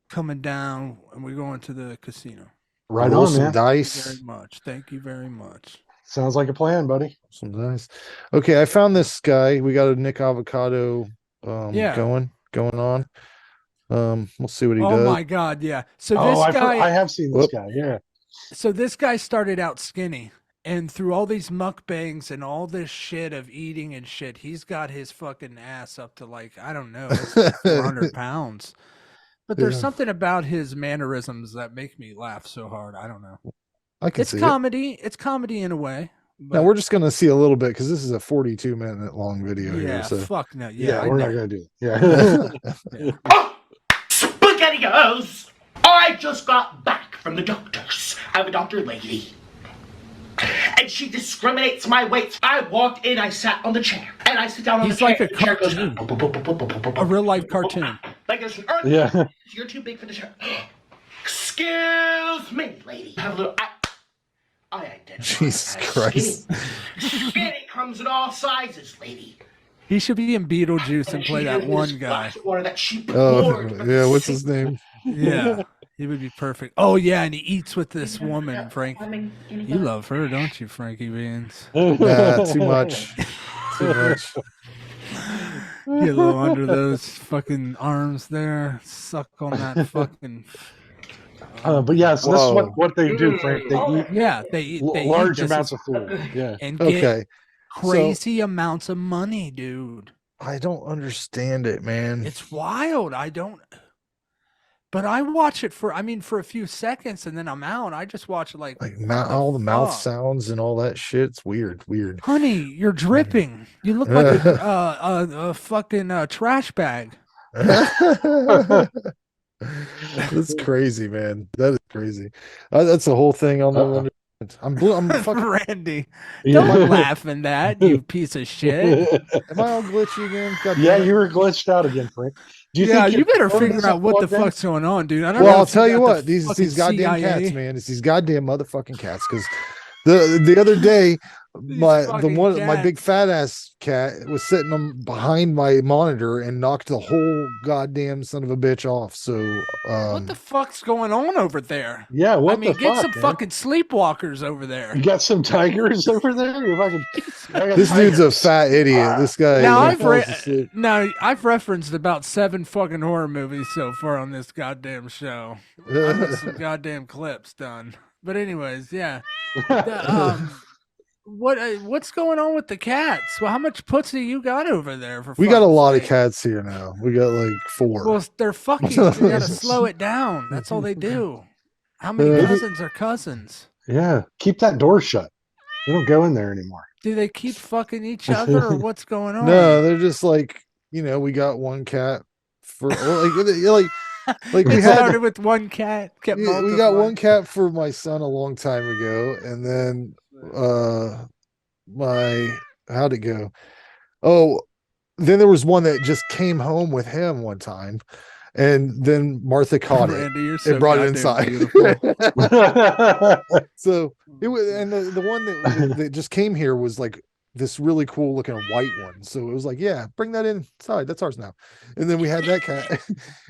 coming down, and we're going to the casino. Right Roll on, some man. dice. Thank you very much. Thank you very much. Sounds like a plan, buddy. Some dice. Okay, I found this guy. We got a Nick Avocado Yeah. going on. We'll see what he Oh does. my God, yeah. So Oh, this guy, I have seen this Whoop. guy. Yeah. so this guy started out skinny, and through all these mukbangs and all this shit of eating and shit, he's got his fucking ass up to like, I don't know, it's like 400 pounds. But there's Yeah. something about his mannerisms that make me laugh so hard. I don't know. I can It's see it. comedy. It's comedy in a way. Now But we're just gonna see a little bit because this is a 42-minute long video yeah, here. So fuck no. Yeah, I we're know. not going to do that. Yeah. Oh, SpaghettiOs! I just got back from the doctors. I have a doctor lady. And she discriminates my weight. I walked in, I sat on the chair. And I sit down on He's the chair. like a and the chair goes, cartoon. A real life cartoon. like there's an earth. Yeah. You're too big for the chair. Excuse me, lady. Have a little. I identify Jesus as Christ. Skinny. Skinny comes in all sizes, lady. He should be in Beetlejuice and she play gives that me one this guy. glass of water that she Oh poured from yeah, the what's sink. his name? Yeah, he would be perfect. Oh yeah, and he eats with this woman, Frank. You love her, don't you, Frankie Beans? Nah, too much. Too much. Get a little under those fucking arms there. Suck on that fucking. But yeah, so this is Whoa. what they do, Frank. They eat Yeah, they eat large this amounts is- of food. Yeah. and get Okay. crazy amounts of money, dude. I don't understand it, man. It's wild. I don't. But I watch it for a few seconds and then I'm out. I just watch it like all the mouth fuck? sounds and all that shit. It's weird. Honey, you're dripping. You look like a fucking trash bag. That's crazy, man. That is crazy. That's the whole thing. I'll never understand. I'm fucking. Randy, Yeah. don't laugh in that, you piece of shit. Am I all glitchy again? God Yeah, damn it. you were glitched out again, Frank. Do you Yeah, think you your better phone figure is out what the plugged in? fuck's going on, dude. I don't know. Well, I'll if tell you got what. the These fucking goddamn CIA. cats, man. It's these goddamn motherfucking cats. Because the other day, my fucking big fat ass cat was sitting behind my monitor and knocked the whole goddamn son of a bitch off. So What the fuck's going on over there? Yeah, what I mean, the get fuck, some man? fucking sleepwalkers over there. You got some tigers over there? If I got this dude's a tigers. fat idiot. This guy Now falls asleep. I've referenced about 7 fucking horror movies so far on this goddamn show. I got some goddamn clips done. But anyways, yeah. What's going on with the cats? Well, how much pussy you got over there? We got a fuck's lot of sake? cats here now. We got like 4. Well, they're fucking. You gotta slow it down. That's all they do. How many cousins are cousins? Yeah, keep that door shut. You don't go in there anymore. Do they keep fucking each other, or what's going on? No, they're just like, we got one cat for like we It had started with one cat. Kept we got multiplying. one cat for my son a long time ago, and then how'd it go? Oh, then there was one that just came home with him one time, and then Martha caught it Randy, you're so and brought it goddamn inside. beautiful. So it was, and the one that just came here was like this really cool looking white one. So it was like, yeah, bring that inside. That's ours now. And then we had that cat,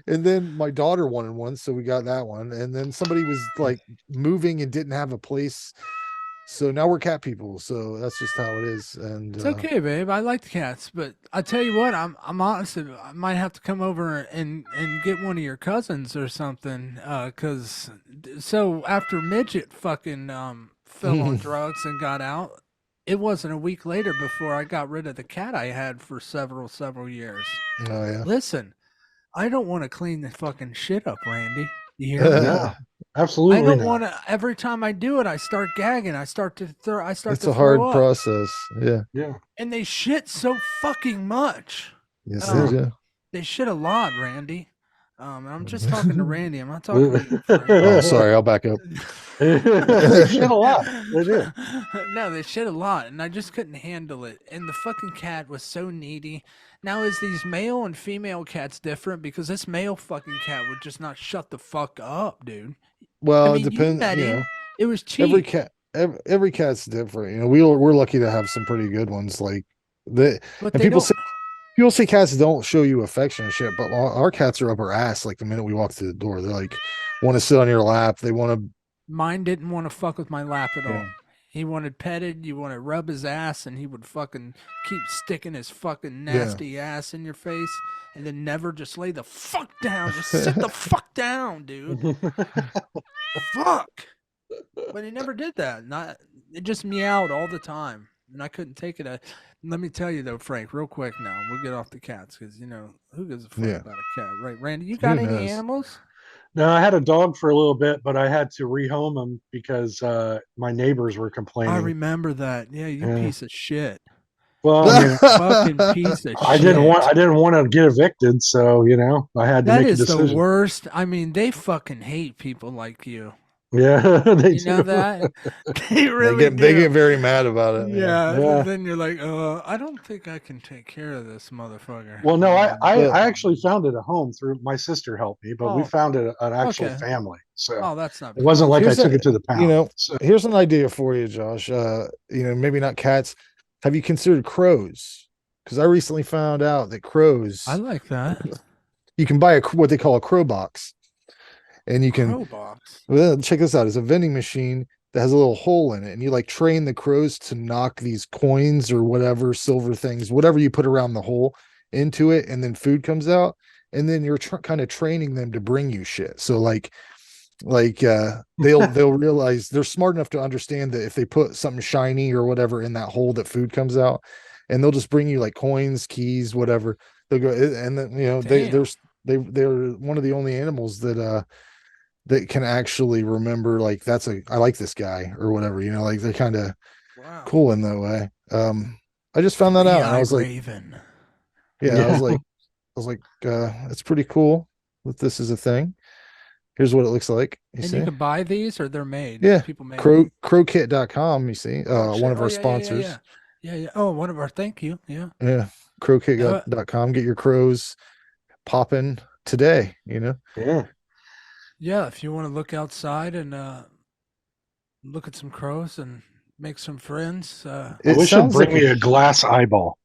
and then my daughter wanted one, so we got that one. And then somebody was like moving and didn't have a place, so now we're cat people. So that's just how it is. And It's okay, babe. I like the cats, but I tell you what, I'm honest. I might have to come over and get one of your cousins or something. So after midget fucking fell on drugs and got out, it wasn't a week later before I got rid of the cat I had for several years. Oh yeah. Listen, I don't want to clean the fucking shit up, Randy. You hear me? No, I absolutely don't not. want to. Every time I do it, I start gagging. I start to throw. I start It's to a throw hard up. process. Yeah. Yeah. And they shit so fucking much. Yes, Yeah. they do. They shit a lot, Randy. And I'm just talking to Randy. I'm not talking to you, Frank. Oh, sorry. I'll back up. They shit a lot. They do. No, they shit a lot, and I just couldn't handle it. And the fucking cat was so needy. Now, is these male and female cats different? Because this male fucking cat would just not shut the fuck up, dude. Well, I mean, it depends. met You him. know, It was cheap. every cat's different. You know, we're lucky to have some pretty good ones. Like the But and they people don't. say cats don't show you affection and shit, but our cats are up our ass. Like the minute we walk through the door, they're like want to sit on your lap. They want to. Mine didn't want to fuck with my lap at all. Yeah. He wanted petted, you want to rub his ass, and he would fucking keep sticking his fucking nasty ass in your face, and then never just lay the fuck down. Just sit the fuck down, dude. Fuck. But he never did that. Not it just meowed all the time, and I couldn't take it. Let me tell you though, Frank, real quick now. We'll get off the cats because you know who gives a fuck Yeah. about a cat, right? Randy, you got any knows? animals? No, I had a dog for a little bit, but I had to rehome him because my neighbors were I complaining. remember that. Yeah, you Yeah. piece of shit. Well, I mean, Fucking piece of I shit. didn't want to get evicted, so you know, I had to That make a is the decision. worst. I mean, they fucking hate people like you. Yeah, they You know do. that? They really they do. get very mad about it. Man. Yeah, Yeah. then you're like, I don't think I can take care of this motherfucker. Well, no, But- I actually found it a home through my sister helped me, but we Oh. found it an actual Okay. family. So Oh, that's not. it wasn't like Here's I took a- it to the pound. You know, So, here's an idea for you, Josh. You know, maybe not cats. Have you considered crows? Because I recently found out that crows, I like that. you can buy what they call a crow box, and you can Crow box. well, check this out. It's a vending machine that has a little hole in it, and you like train the crows to knock these coins or whatever silver things, whatever you put around the hole into it, and then food comes out, and then you're kind of training them to bring you shit. So they'll realize they're smart enough to understand that if they put something shiny or whatever in that hole, that food comes out, and they'll just bring you like coins, keys, whatever. They'll go, and then you know Damn. they're one of the only animals that can actually remember like I like this guy or whatever, you know, like they're kind of Wow. cool in that way. I just found that out and I was like, Raven. yeah, I was like, it's pretty cool that this is a thing. Here's what it looks like. You And see? you can buy these or they're made. Yeah. People make them. Crowkit.com, you see, Oh, one of our shit. sponsors. Yeah. Oh, one of our. Thank you. Yeah. Yeah. Crowkit.com. Get your crows popping today, you know? yeah. Yeah, if you want to look outside and look at some crows and make some friends. I It wish you'd sounds bring like me a glass eyeball.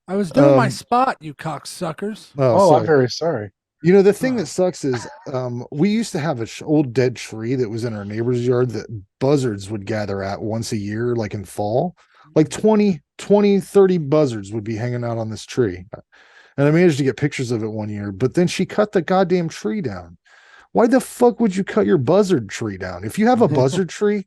I was doing my Um, spot, you cocksuckers. Oh, sorry. I'm very sorry. You know, the thing Huh. that sucks is we used to have an old dead tree that was in our neighbor's yard that buzzards would gather at once a year, like in fall. Like 30 buzzards would be hanging out on this tree. And I managed to get pictures of it one year, but then she cut the goddamn tree down. Why the fuck would you cut your buzzard tree down? If you have a buzzard tree,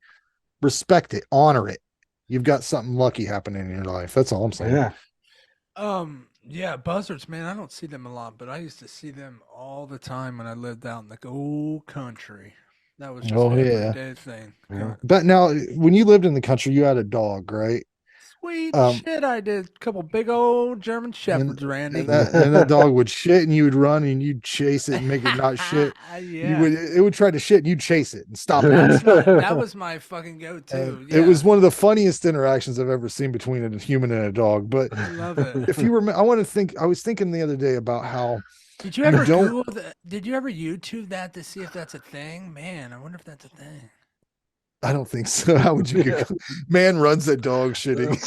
respect it, honor it. You've got something lucky happening in your life. That's all I'm saying. Yeah. Yeah, buzzards, man. I don't see them a lot, but I used to see them all the time when I lived out in the old country. That was just Oh, an yeah. everyday thing. Yeah. But now, when you lived in the country, you had a dog, right? Sweet Um, shit, I did a couple big old German shepherds, Randy. And that dog would shit, and you would run, and you'd chase it and make it not shit. Yeah. It would try to shit, and you'd chase it and stop it. That was my fucking go-to. And Yeah. It was one of the funniest interactions I've ever seen between a human and a dog. But I love it. if you remember, I was thinking the other day about how Did you ever don't- Google did you ever YouTube that to see if that's a thing? Man, I wonder if that's a thing. I don't think so. How would you get man runs at dog shitting?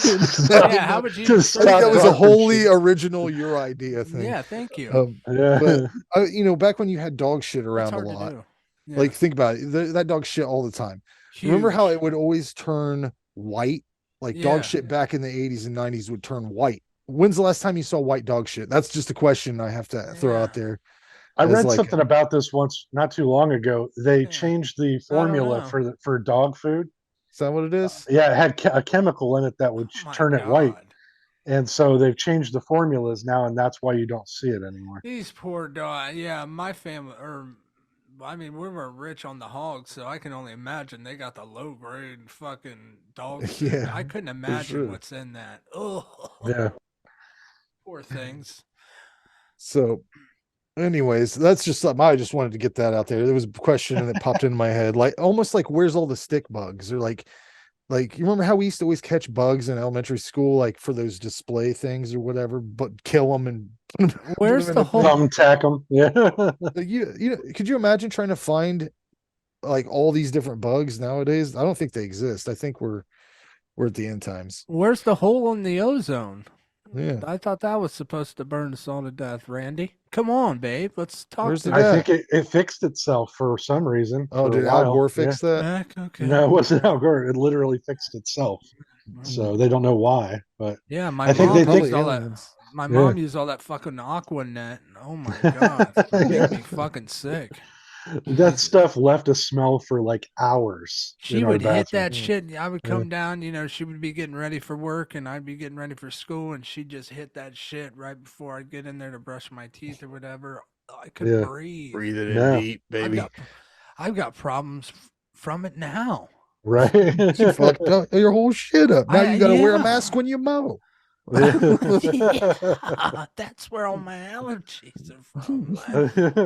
Yeah, how would you Just I think that was a Stop wholly talking original your idea thing. Yeah, thank you. Yeah. But you know, back when you had dog shit That's around a hard to lot, do. Yeah. like think about it, that dog shit all the time. Remember how Huge. it would always turn white? Like Yeah. dog shit back in the 80s and 90s would turn white. When's the last time you saw white dog shit? That's just a question I have to throw Yeah. out there. I As read like- something about this once not too long ago. They Yeah. changed the I don't formula know. for dog food. Is that what it is? Yeah, it had a chemical in it that would Oh my turn it white. God. And so they've changed the formulas now, and that's why you don't see it anymore. These poor dogs. Yeah, my family, or I mean, we weren't rich on the hogs, so I can only imagine they got the low grade fucking dog food. Yeah, I couldn't imagine sure. what's in that. Oh, Yeah. poor things. So, anyways, that's just something I just wanted to get that out there. There was a question that popped into my head, like almost like where's all the stick bugs? Or like you remember how we used to always catch bugs in elementary school, like for those display things or whatever, but kill them and Where's put 'em the in a whole- thing? Thumbtack them. Yeah. Like, you know, could you imagine trying to find like all these different bugs nowadays? I don't think they exist. I think we're at the end times. Where's the hole in the ozone? Yeah. I thought that was supposed to burn us all to death, Randy. Come on, babe. Let's talk. Where's the to guy? I think it fixed itself for some reason. Oh, for a did Al while. Gore fix that? Back? Okay. No, it wasn't Al Gore. It literally fixed itself. So they don't know why. But Yeah, my I think mom they used think- all that. aliens. My Yeah. mom used all that fucking aqua net. Oh my god, it made me fucking sick. that stuff left a smell for like hours. She in our would hit bathroom. that shit. And I would Yeah. come down, you know, she would be getting ready for work and I'd be getting ready for school and she'd just hit that shit right before I'd get in there to brush my teeth or whatever. I couldn't Yeah. breathe. Breathe it in No. deep, baby. I've got problems from it now. Right. You fucked up your whole shit up. Now you got to wear a yeah. mask when you mow. Yeah, that's where all my allergies are from.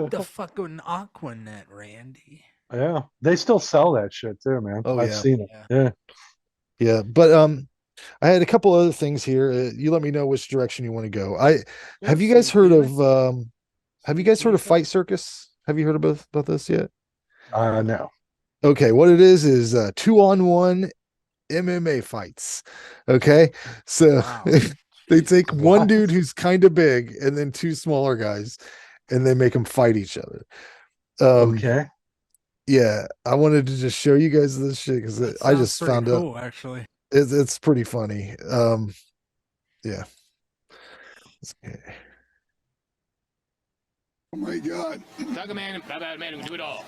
The fucking aqua net, Randy. Yeah, they still sell that shit too, man. Oh, I've yeah. seen it. Yeah. Yeah. Yeah, but I had a couple other things here. You let me know which direction you want to go. Have you guys heard of Fight Circus? Have you heard about this yet? No. Okay, what it is 2-on-1 MMA fights. Okay, so Wow. they take one What? dude who's kind of big and then two smaller guys, and they make them fight each other. Okay. Yeah, I wanted to just show you guys this shit because That I sounds just pretty found out cool, actually. it's pretty funny. Yeah. Okay. Oh my God. Thug man, bad man who can do it all.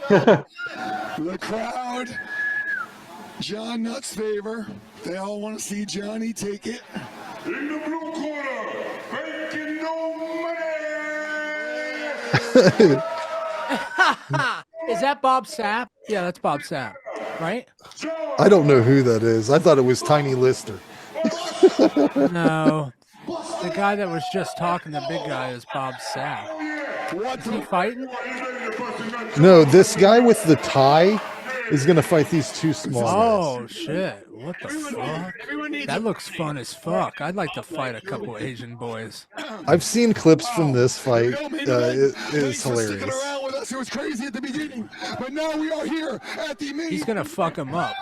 The crowd, John Nutt's favor. They all want to see Johnny take it. In the blue corner, making no money. Is that Bob Sapp? Yeah, that's Bob Sapp, right? I don't know who that is. I thought it was Tiny Lister. No. The guy that was just talking, the big guy, is Bob Sapp. Is he fighting? No, this guy with the tie is gonna fight these two small guys. Oh, shit. What the fuck? That looks fun as fuck. I'd like to fight a couple Asian boys. I've seen clips from this fight. It is Thanks for sticking hilarious. around with us. It was crazy at the beginning, but now we are here at the main. He's gonna fuck him up.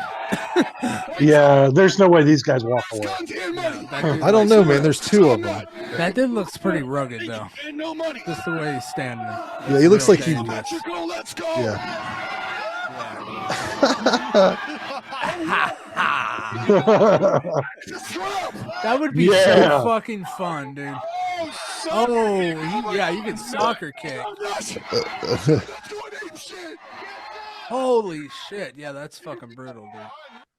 Yeah, there's no way these guys walk away. Guns and money. That dude I don't looks- know, man. There's two of them. That dude looks pretty rugged, though. And no money. Just the way he's standing. Yeah, he looks like he. Patrick, let's go. Yeah. Disrupt. That would be Yeah. so fucking fun, dude. Oh, yeah, you can soccer kick. Holy shit. Yeah, that's fucking brutal, dude.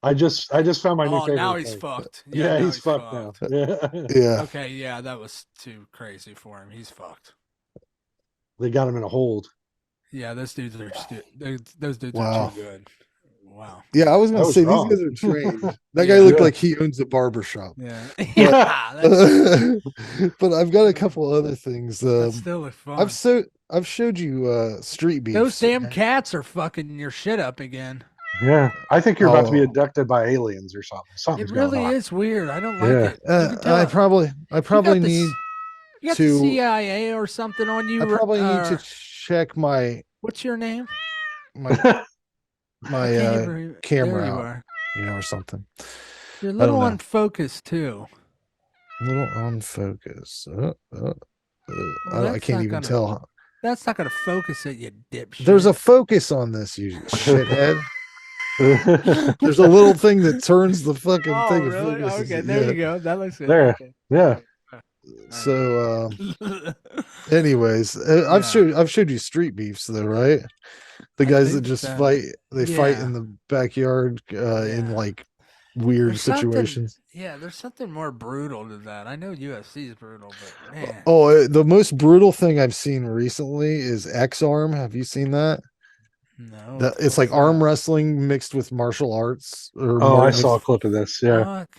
I just found my new Oh, favorite. now he's thing. fucked. Yeah, now he's fucked now. Yeah. Yeah. Okay, yeah, that was too crazy for him. He's fucked. They got him in a hold. Yeah, those dudes are those dudes Wow. are too good. Wow. Yeah, I was That gonna was say wrong. these guys are trained. That Yeah. guy looked Yeah. like he owns a barber shop. Yeah. Yeah. That's, But I've got a couple other things. that's still fun. I've showed you Street Beefs. Those damn cats are fucking your shit up again. Yeah, I think you're about to be Oh. abducted by aliens or something. It Something's really going on. is weird. I don't like Yeah. it. You can tell I it. probably You got need you got to- the CIA or something on you. I probably need or- to check my What's your name? my I my can't even- camera there you out, are. or something. You're a I don't little know. unfocused too. A little on focus. I that's can't not even gonna- tell. That's not gonna focus it, you dipshit. There's a focus on this, you shithead. There's a little thing that turns the fucking Oh, thing. really? Focuses Okay, it. there Yeah. you go. That looks good. There. Okay. Yeah. So, anyways, I've showed you street beefs though, right? The I guys that think just so. fight, they fight Yeah. in the backyard in Yeah. like weird There's something, situations. yeah, there's something more brutal to that. I know UFC is brutal, but man, The most brutal thing I've seen recently is X Arm. Have you seen that? no, It's what's like arm that? wrestling mixed with martial arts or Oh, I more saw a mixed. clip of this. Yeah. Fuck.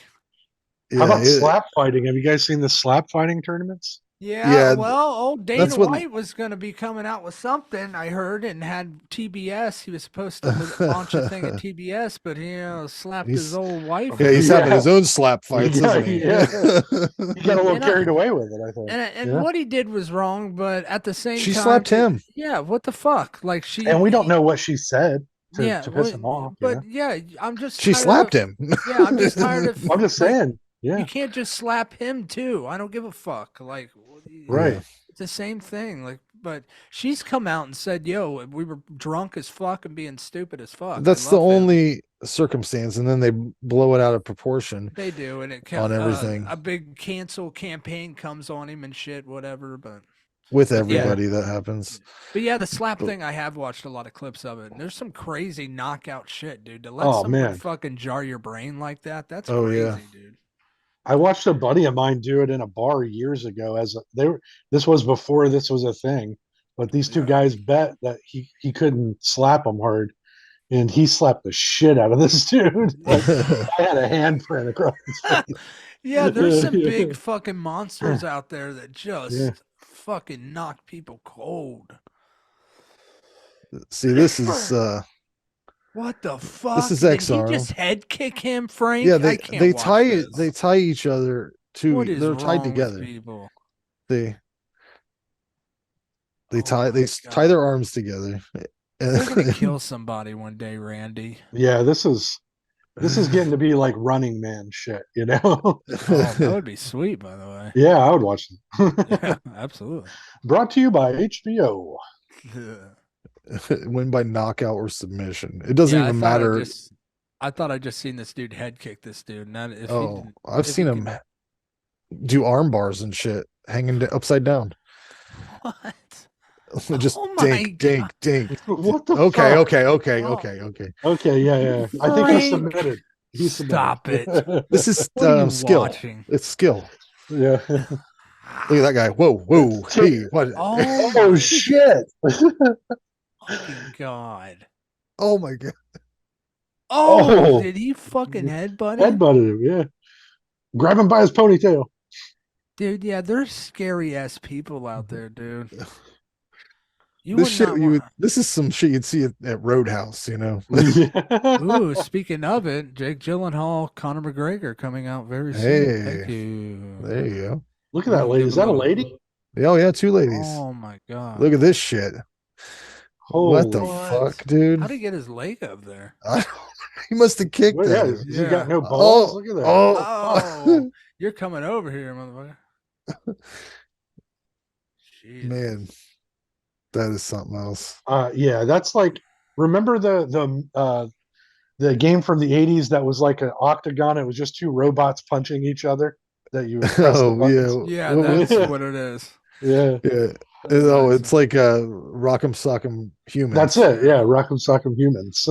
How Yeah, about slap fighting? Have you guys seen the slap fighting tournaments? Yeah, yeah, well, old that's Dana what. White was going to be coming out with something, I heard, and had TBS. He was supposed to launch a thing at TBS, but he slapped his He's old wife. yeah, he's having his Yeah. own slap fights, Yeah, isn't he? yeah. He got a little And I- carried away with it, I think. And Yeah. what he did was wrong, but at the same She time, slapped him. yeah, what the fuck? Like she And we don't know what she said yeah, to piss him well, off. but yeah, I'm just She tired slapped of, him. Yeah, I'm just tired of. I'm just like, saying. Yeah. You can't just slap him too. I don't give a fuck. Like, Right. it's the same thing. Like, but she's come out and said, "Yo, we were drunk as fuck and being stupid as fuck." That's the only circumstance, and then they blow it out of proportion. They do, and it on everything. A big cancel campaign comes on him and shit, whatever. But with yeah. everybody that happens. But yeah, the slap thing, I have watched a lot of clips of it, and there's some crazy knockout shit, dude. To let Oh, someone man. fucking jar your brain like that, that's Oh, crazy, yeah. dude. I watched a buddy of mine do it in a bar years ago. This was before this was a thing, but these two Yeah. guys bet that he couldn't slap him hard, and he slapped the shit out of this dude. Like, I had a handprint across his face. Yeah, there's some Yeah. big fucking monsters out there that just Yeah. fucking knock people cold. See, this is What the fuck? is Did X-Arm. he just head kick him, Frank? yeah, I can't watch this. they tie each other to What is they're wrong tied with together. people? They Oh tie my tie God. their arms together. They're gonna kill somebody one day, Randy. Yeah, this is getting to be like Running Man shit, you know? Oh, that would be sweet, by the way. Yeah, I would watch them. Yeah, absolutely. Brought to you by HBO. Win by knockout or submission. It doesn't Yeah, even matter. I thought I just seen this dude head kick this dude. And that, if he Oh, didn't- I've if he seen him could- do arm bars and shit, hanging upside down. What? Just Oh my dink, dink, God. dink. What the Okay, fuck? okay, okay, Oh. okay, okay. Okay, yeah. I think he Frank, submitted. He submitted. stop it. This is What are you skill. watching? It's skill. Yeah. Look at that guy. Whoa, whoa, hey, what? Oh, Oh my shit. fucking God. Oh my god. Oh. Did he fucking headbutt him? Headbutted him, yeah. Grab him by his ponytail. Dude, yeah, there's scary ass people out there, dude. You This would shit, not want... this is some shit you'd see at Roadhouse, you know. Ooh, speaking of it, Jake Gyllenhaal, Conor McGregor coming out very soon. Thank Hey. you. There you go. Look at that lady. Is that a lady? Oh yeah, two ladies. Oh my God. Look at this shit. What the Holy- fuck, dude? How'd he get his leg up there? He must have kicked Well, yeah, that. has he Yeah. got no balls? Look at that. Oh, you're coming over here, motherfucker. Jesus. Man, that is something else. Yeah, that's like, remember the game from the 80s that was like an octagon? It was just two robots punching each other that you would press the Oh buttons. yeah, Yeah, that's what it is. Yeah. yeah. Oh, it's like Rock'em Sock'em Humans. That's it. Yeah, Rock'em Sock'em Humans.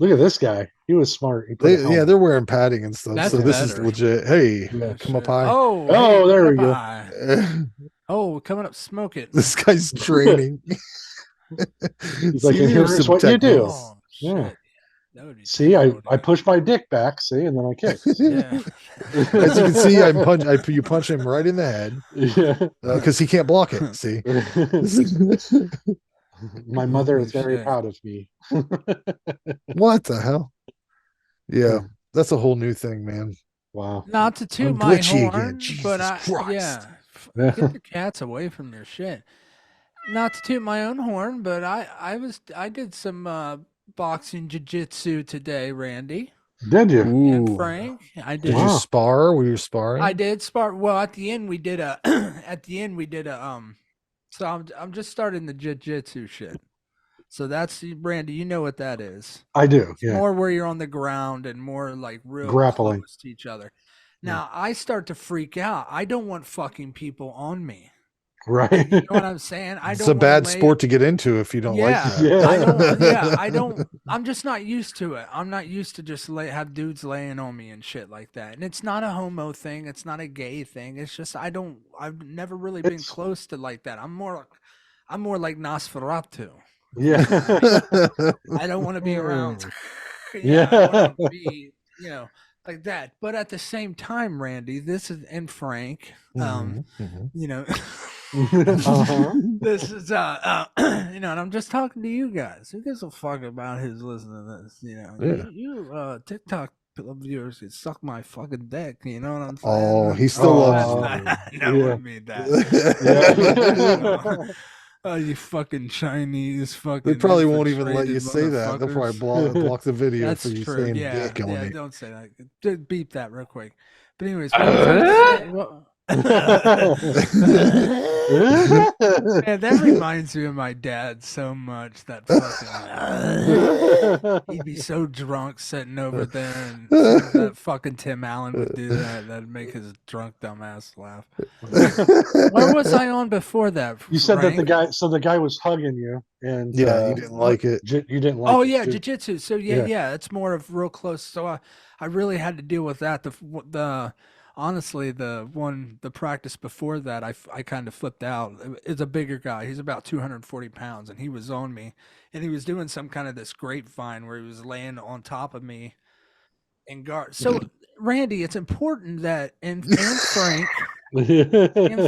Look at this guy. He was smart. He put a helmet. They're wearing padding and stuff. That's so this is better. legit. Hey, Yeah. come up Shit. high. Oh, Oh, there we come go. by. Oh, coming up, smoke it. This guy's training. He's like, See, and here's here's some what you do. techniques. Oh, Yeah. shit. That would be See, I terrible, dude. push my dick back, see, and then I kick. Yeah. As you can see, you punch him right in the head Yeah. because he can't block it. See, My mother is Holy very shit. proud of me. what the hell? Yeah, that's a whole new thing, man. Wow. Not to toot I'm my glitchy horn, again. Jesus but Christ. yeah, Yeah. get the cats away from their shit. Not to toot my own horn, but I did some boxing jiu-jitsu today, Randy Did you? and Ooh. Frank. I Did did. you Wow. spar? Were you sparring? I did spar. Well, at the end we did a. So I'm just starting the jiu-jitsu shit. So that's Randy. You know what that is. I do. It's Yeah. more where you're on the ground and more like real Grappling. close to each other. Now I start to freak out. I don't want fucking people on me. Right. You know what I'm saying? I It's don't a wanna bad lay- sport to get into if you don't like Yeah. that. I don't. I'm just not used to it. I'm not used to just have dudes laying on me and shit like that. And it's not a homo thing. It's not a gay thing. It's just I've never really been It's- close to like that. I'm more like Nosferatu. Yeah. I don't want to be around. Yeah. I want to be, like that. But at the same time, Randy, this is and Frank, you know, Uh-huh. this is and I'm just talking to you guys. Who gives a fuck about who's listening to this? Yeah. You TikTok viewers can suck my fucking dick. You know what I'm saying? Oh, he still loves you. I never made that. Yeah. Oh, you fucking Chinese fucking. They probably won't even let you infiltrated say that. They'll probably motherfuckers. block the video That's for you true. saying Yeah, dick on yeah. it. Don't say that. Beep that real quick. But anyways, what was I gonna say? Man, that reminds me of my dad so much. That fucking he'd be so drunk sitting over there, and that fucking Tim Allen would do that. That'd make his drunk dumbass laugh. Where was I on before that? You said that Frank? the guy was hugging you, and Yeah, you didn't like it. You didn't like. Oh it. yeah, jiu-jitsu. So Yeah. yeah, it's more of real close. So I really had to deal with that. Honestly, the practice before that, I kind of flipped out. It's a bigger guy. He's about 240 pounds, and he was on me, and he was doing some kind of this grapevine where he was laying on top of me and guard. So Randy, it's important that and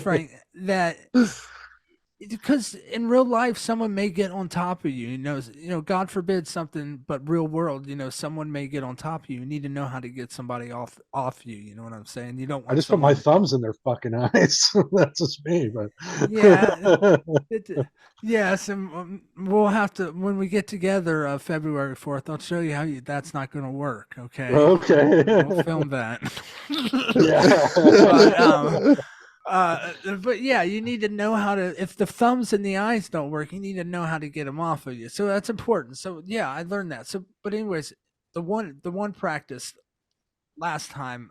Frank that. Because in real life, someone may get on top of you. God forbid something, but real world, someone may get on top of you. You need to know how to get somebody off you. You know what I'm saying? You don't want. I just put my thumbs in their fucking eyes. That's just me, but Yeah, yes, and we'll have to when we get together February 4th. I'll show you how that's not going to work. Okay. Okay. We'll film that. Yeah. But yeah, you need to know how to. If the thumbs and the eyes don't work, you need to know how to get them off of you. So that's important. So yeah, I learned that. So, but anyways, the one practice last time,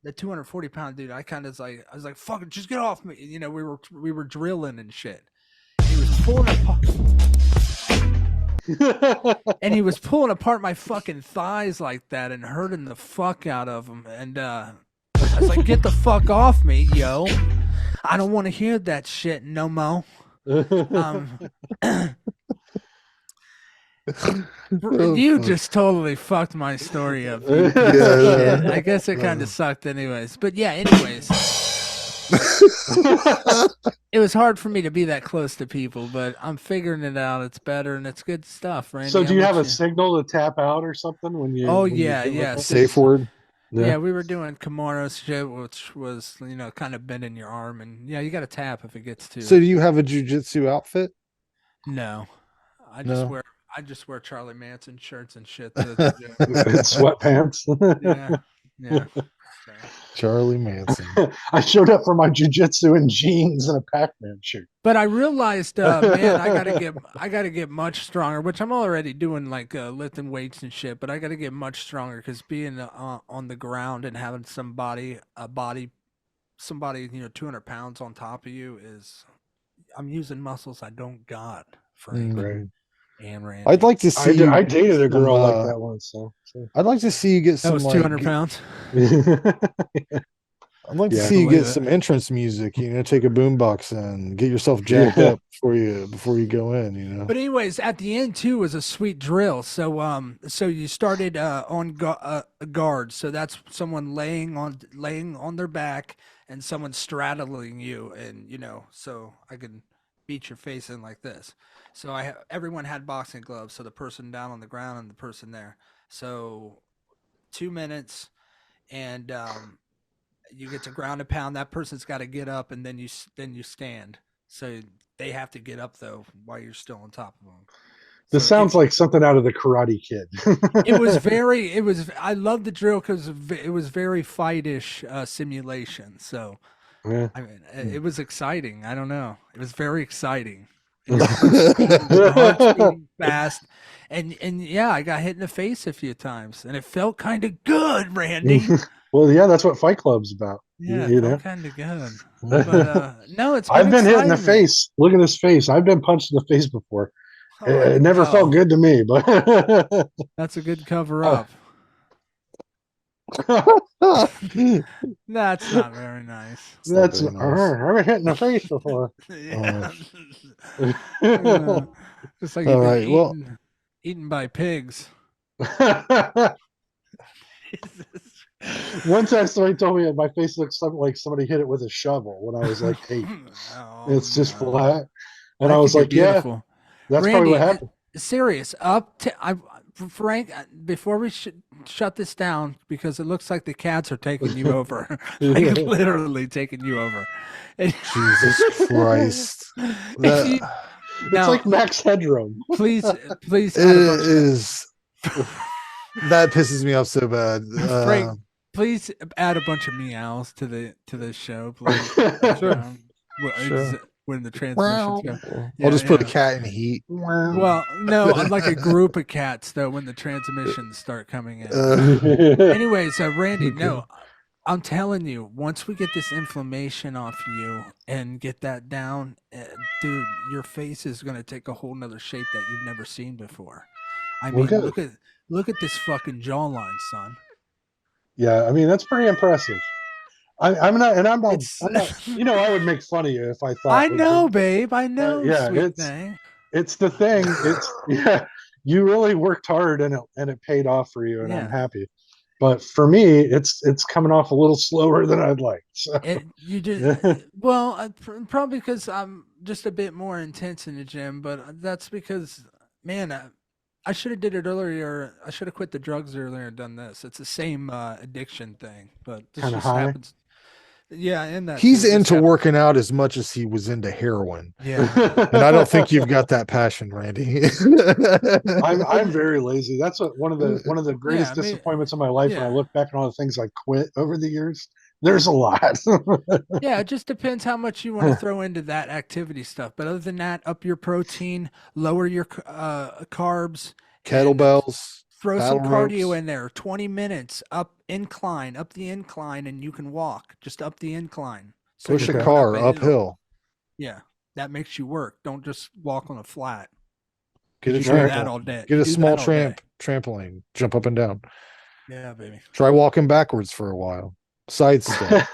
the 240-pound dude, I was like, fuck it, just get off me. We were drilling and shit. And he was pulling apart. And he was pulling apart my fucking thighs like that and hurting the fuck out of them. And I was like, get the fuck off me, yo. I don't want to hear that shit no more. You just totally fucked my story up. You piece of shit. I guess it kind of sucked anyways. But yeah, anyways. It was hard for me to be that close to people, but I'm figuring it out. It's better and it's good stuff, Randy. So do you have a signal to tap out or something when you? Oh when you yeah, do yeah. that? Safe word. Yeah, we were doing Kimura shit, which was kind of bending your arm, and yeah, you got to tap if it gets too. So do you have a jujitsu outfit? No, I No? just wear Charlie Manson shirts and shit. Sweatpants. Yeah. Charlie Manson. I showed up for my jujitsu in jeans and a Pac-Man shirt. But I realized, man, I gotta get much stronger, which I'm already doing, like lifting weights and shit. But I gotta get much stronger because being on the ground and having somebody 200 pounds on top of you I'm using muscles I don't got, Frank. Right. And Randy. I'd like to see. I dated a girl some, like that once. So. I'd like to see you get That some. was like, 200 pounds. I'd like to Yeah, see you believe get it. some entrance music. Take a boombox and get yourself jacked up before you go in. But anyways, at the end too was a sweet drill. So you started on guard. So that's someone laying on their back and someone straddling you, and so I can beat your face in like this. So everyone had boxing gloves. So the person down on the ground and the person there. So 2 minutes, and you get to ground and pound. That person's got to get up, and then you stand. So they have to get up though while you're still on top of them. This sounds like something out of the Karate Kid. I love the drill because it was very fight-ish simulation. So Yeah. I mean, it was exciting. I don't know. It was very exciting. Your heart's beating fast, and yeah, I got hit in the face a few times, and it felt kind of good, Randy. Well, yeah, that's what Fight Club's about. Yeah, You it know. felt kind of good. But no, it's been I've been hit in the exciting, man. face. Look at his face. I've been punched in the face before. Oh, I It can never felt tell. good to me, but That's a good cover Uh, up. That's not very nice. that's very nice. I've been hit in the face before. Yeah. Uh, It's like All you've been right. Well, eaten by pigs. One time somebody told me that my face looks something like somebody hit it with a shovel when I was like 8. Oh, It's just no. flat. And I I think was you're like, yeah, beautiful. that's probably what Randy, happened. serious. Frank, before we shut this down, because it looks like the cats are taking you over, like literally taking you over. Jesus Christ. If you, It's now, like Max Headroom. please It add a bunch of is. That pisses me off so bad. Frank, please add a bunch of meows to the show, please. Sure. Sure. When the transmissions go. I'll just put a Yeah. cat in heat. Well, no, I'm like a group of cats though when the transmissions start coming in. Anyways, Randy, no, I'm telling you, once we get this inflammation off you and get that down, dude, your face is gonna take a whole nother shape that you've never seen before. I Well, mean, good. look at this fucking jawline, son. Yeah, I mean that's pretty impressive. I'm not, and I'm not, It's I'm not. You know, I would make fun of you if I thought. I know, babe. I know, Yeah, sweet thing. it's the thing. It's yeah. You really worked hard, and it paid off for you, and I'm Yeah. happy. But for me, it's coming off a little slower than I'd like. So. You just well, probably because I'm just a bit more intense in the gym, but that's because, man, I should have did it earlier. I should have quit the drugs earlier and done this. It's the same addiction thing, but this Kinda just high? happens. Yeah, and that He's too. It just into happens. working out as much as he was into heroin. Yeah, And I don't think you've got that passion, Randy. I'm very lazy. That's what one of the greatest I mean, disappointments of my life when I yeah. look back on all the things I quit over the years. There's a lot. Yeah, it just depends how much you want to throw into that activity stuff. But other than that, up your protein, lower your carbs, and Kettlebells, throw battle some cardio ropes. in there. 20 minutes up the incline, and you can walk just up the incline. So Push you're a going car up a hill. uphill. Yeah, that makes you work. Don't just walk on a flat. Get a You do that trampoline. all day. Get a Do small that all day. trampoline. Jump up and down. Yeah, baby. Try walking backwards for a while. Side step.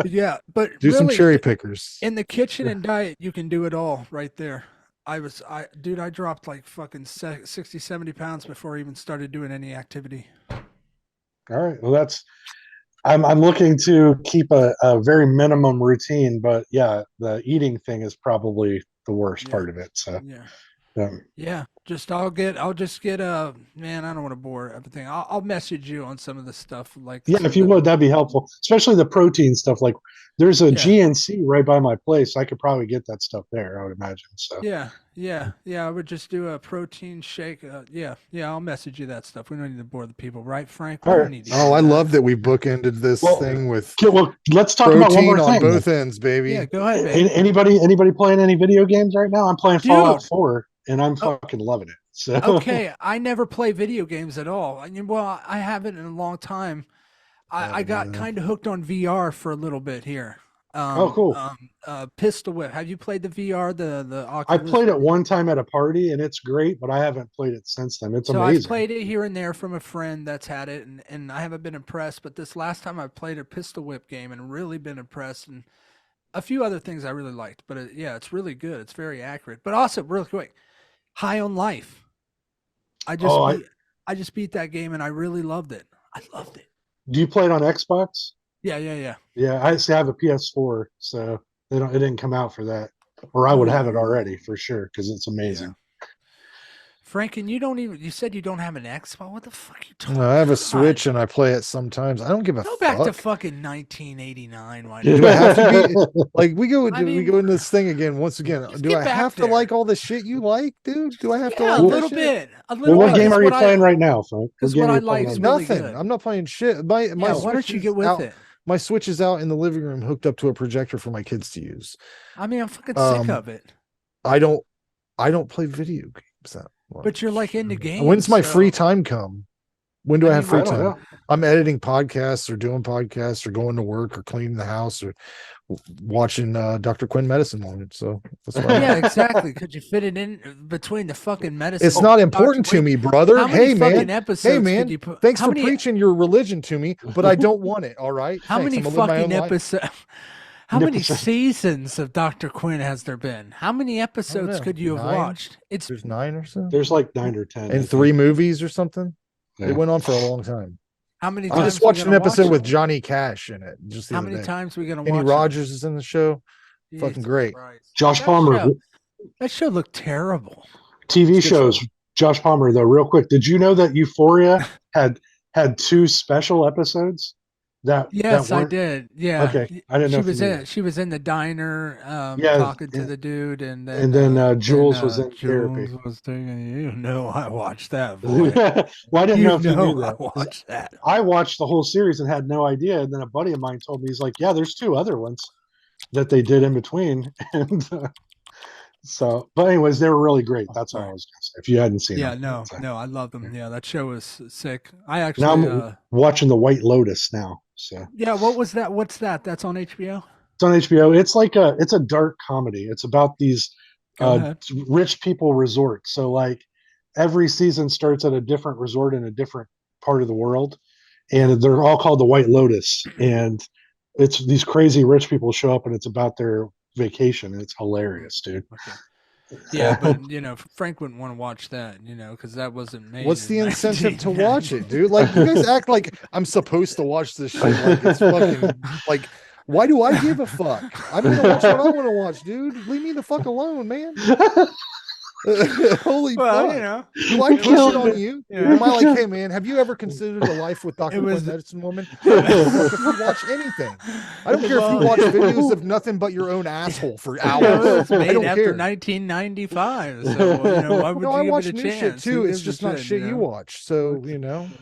Yeah, but Do some really, cherry pickers. in the kitchen and diet, you can do it all right there. I dropped like fucking 60, 70 pounds before I even started doing any activity. All right. Well, I'm looking to keep a very minimum routine, but yeah, the eating thing is probably the worst part of it. So Yeah. Yeah. I'll just get man, I don't want to bore everything. I'll message you on some of the stuff like yeah, some if of you the- would, that'd be helpful, especially the protein stuff. Like there's a GNC right by my place. I could probably get that stuff there, I would imagine. So Yeah. I would just do a protein shake. Yeah. I'll message you that stuff. We don't need to bore the people, right, Frank? We All don't right. need to Oh, do I that. love that we bookended this Well, thing with okay, well, let's talk about one protein more on thing. both ends, baby. Yeah, go ahead, babe. Anybody playing any video games right now? I'm playing Fallout Dude. 4, and I'm Oh. fucking loving it. So Okay, I never play video games at all. I mean, well, I haven't in a long time. I got kind of hooked on VR for a little bit here. cool. Pistol Whip. Have you played the VR? The I Oculus? played it one time at a party, and it's great, but I haven't played it since then. It's So amazing. I've played it here and there from a friend that's had it, and I haven't been impressed. But this last time I played a Pistol Whip game and really been impressed, and a few other things I really liked. But yeah, it's really good. It's very accurate. But also, real quick, High on Life. I just beat that game and I really loved it. I loved it. Do you play it on Xbox? Yeah. Yeah, I actually have a PS4, so it didn't come out for that, or I would have it already for sure because it's amazing. Frank, and you said you don't have an Xbox. What the fuck are you talking No, I have a about? Switch and I play it sometimes. I don't give a Go fuck. back to fucking 1989. Why Do not? I have to be like we go I we mean, go into this thing again once again? just Do get I back have to there. like all the shit you like, dude? Do I have to Yeah, like a that little shit? bit. A Well, little what bit. game That's are you what playing right now, Frank? Because game what are I you like playing is right now? really Nothing. good. I'm not playing shit. My Yeah, why Switch don't you is get with out. it? My Switch is out in the living room, hooked up to a projector for my kids to use. I mean, I'm fucking sick of it. I don't play video games that much. But you're like into games. When's my free so- time come? When do I have free I don't time? know. I'm editing podcasts or doing podcasts or going to work or cleaning the house or watching Dr. Quinn Medicine Moment. So that's what Yeah, exactly. Could you fit it in between the fucking medicine? It's not important to me, brother. How many Hey, fucking man. episodes Hey, could man. you put? Thanks how for many, preaching your religion to me, but I don't want it. All right. How Thanks. many I'm gonna live my own fucking life. episodes? How many Episodes. seasons of Dr. Quinn has there been? How many I don't episodes know, could you have 9? watched? It's There's 9 or so, There's like 9 or 10. I and think. 3 movies or something. Yeah. It went on for a long time. how many I times just we watched an gonna watch episode with it? Johnny Cash in it. Just the How other many day. times we gonna Kenny watch Rogers is in the show. it? Fucking Jesus great. Christ. Josh That Palmer, show- That show looked terrible. TV It's a good shows. show. Josh Palmer, though, real quick. Did you know that Euphoria had 2 special episodes that Yes, I weren't? did. Yeah. Okay, I didn't know She if was you knew in. that. She was in the diner, Yeah, talking to and- the dude, and and then Jules was in therapy. Jules was taking. You know, I watched that. Boy. Well, I didn't know if you knew I that. watched that. I watched the whole series and had no idea. And then a buddy of mine told me, he's like, "Yeah, there's 2 other ones that they did in between." And so, but anyways, they were really great. That's all I was gonna say. If you hadn't seen Yeah, them, no, I love them. Yeah, that show was sick. I Now actually. I'm watching The White Lotus now. So Yeah, what was that? What's that? That's on HBO. it's on HBO. It's like it's a dark comedy. It's about these Go ahead. rich people resorts. So like every season starts at a different resort in a different part of the world, and they're all called the White Lotus. And it's these crazy rich people show up, and it's about their vacation, and it's hilarious, dude. Okay. Yeah, but Frank wouldn't want to watch that, because that wasn't made. What's the in incentive to 1990. watch it, dude? Like, you guys act like I'm supposed to watch this shit. Like, it's fucking like, why do I give a fuck? I'm gonna watch what I want to watch, dude. Leave me the fuck alone, man. Holy Well, fuck. Do I push it on you? Yeah. Or am I like, hey man, have you ever considered a life with Dr. It was- Quinn Medicine Woman? I don't give a fuck if you watch anything. I don't care if you watch videos of nothing but your own asshole for It hours. was I made don't after care. 1995, so why would No, you I give watch it a new chance? shit too. Who It's gives just a not shit you watch. So,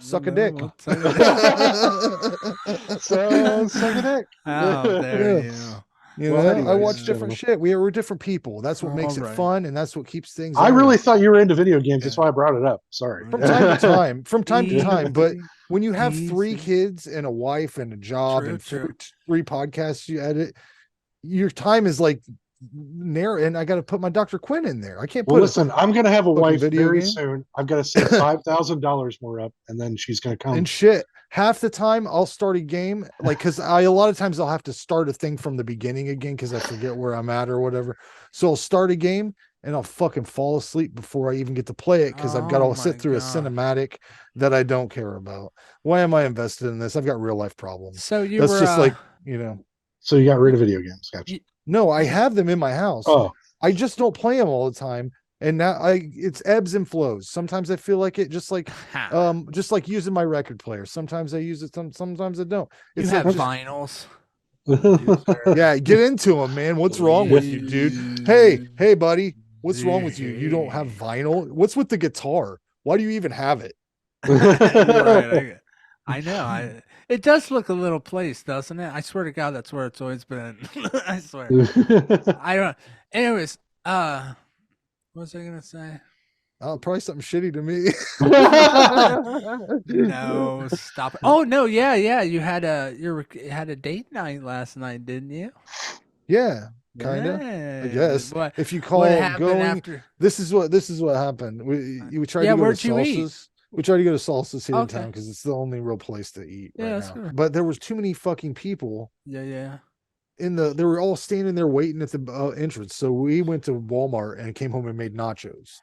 suck a dick. Well, suck a dick. So suck a dick. Oh, there Yeah. you go. I anyways, watch different shit. We're different people. That's what makes it Alright. fun, and that's what keeps things. I really interesting. thought you were into video games. That's why I brought it up. Sorry. from time to time, But Easy. when you have 3 Easy. kids and a wife and a job True, and true. 3 podcasts you edit, your time is like narrow. And I got to put my Dr. Quinn in there. I can't Well, put. listen, I'm gonna have a fucking wife video very game? soon. I've got to save $5,000 more up, and then she's gonna come. And shit, half the time I'll start a game because a lot of times I'll have to start a thing from the beginning again because I forget where I'm at or whatever. So I'll start a game and I'll fucking fall asleep before I even get to play it because I've got Oh to sit my through a gosh. cinematic that I don't care about. Why am I invested in this? I've got real life problems. So you That's were just like, So you got rid of video games. Gotcha. no, I have them in my house. Oh, I just don't play them all the time. And now it's ebbs and flows. Sometimes I feel like it, just like using my record player. Sometimes I use it, sometimes I don't. you It's have like, vinyls. yeah, get into them, man. What's wrong with you, dude? Hey, buddy, what's wrong with you? You don't have vinyl? What's with the guitar? Why do you even have it? Right, I know. It does look a little placed, doesn't it? I swear to God, that's where it's always been. I swear. I don't. Anyways, what was I gonna say? Oh, probably something shitty to me. No, stop it. Oh no, yeah. You had a date night last night, didn't you? Yeah, kind of. I Yeah. guess What, if you call what it happened going, after? this is what happened. We tried Yeah, to go where'd to you eat? Salsa's. We tried to go to Salsa's here Okay. in town because it's the only real place to eat Yeah, right that's now. good. But there was too many fucking people Yeah. they were all standing there waiting at the entrance. So we went to Walmart and came home and made nachos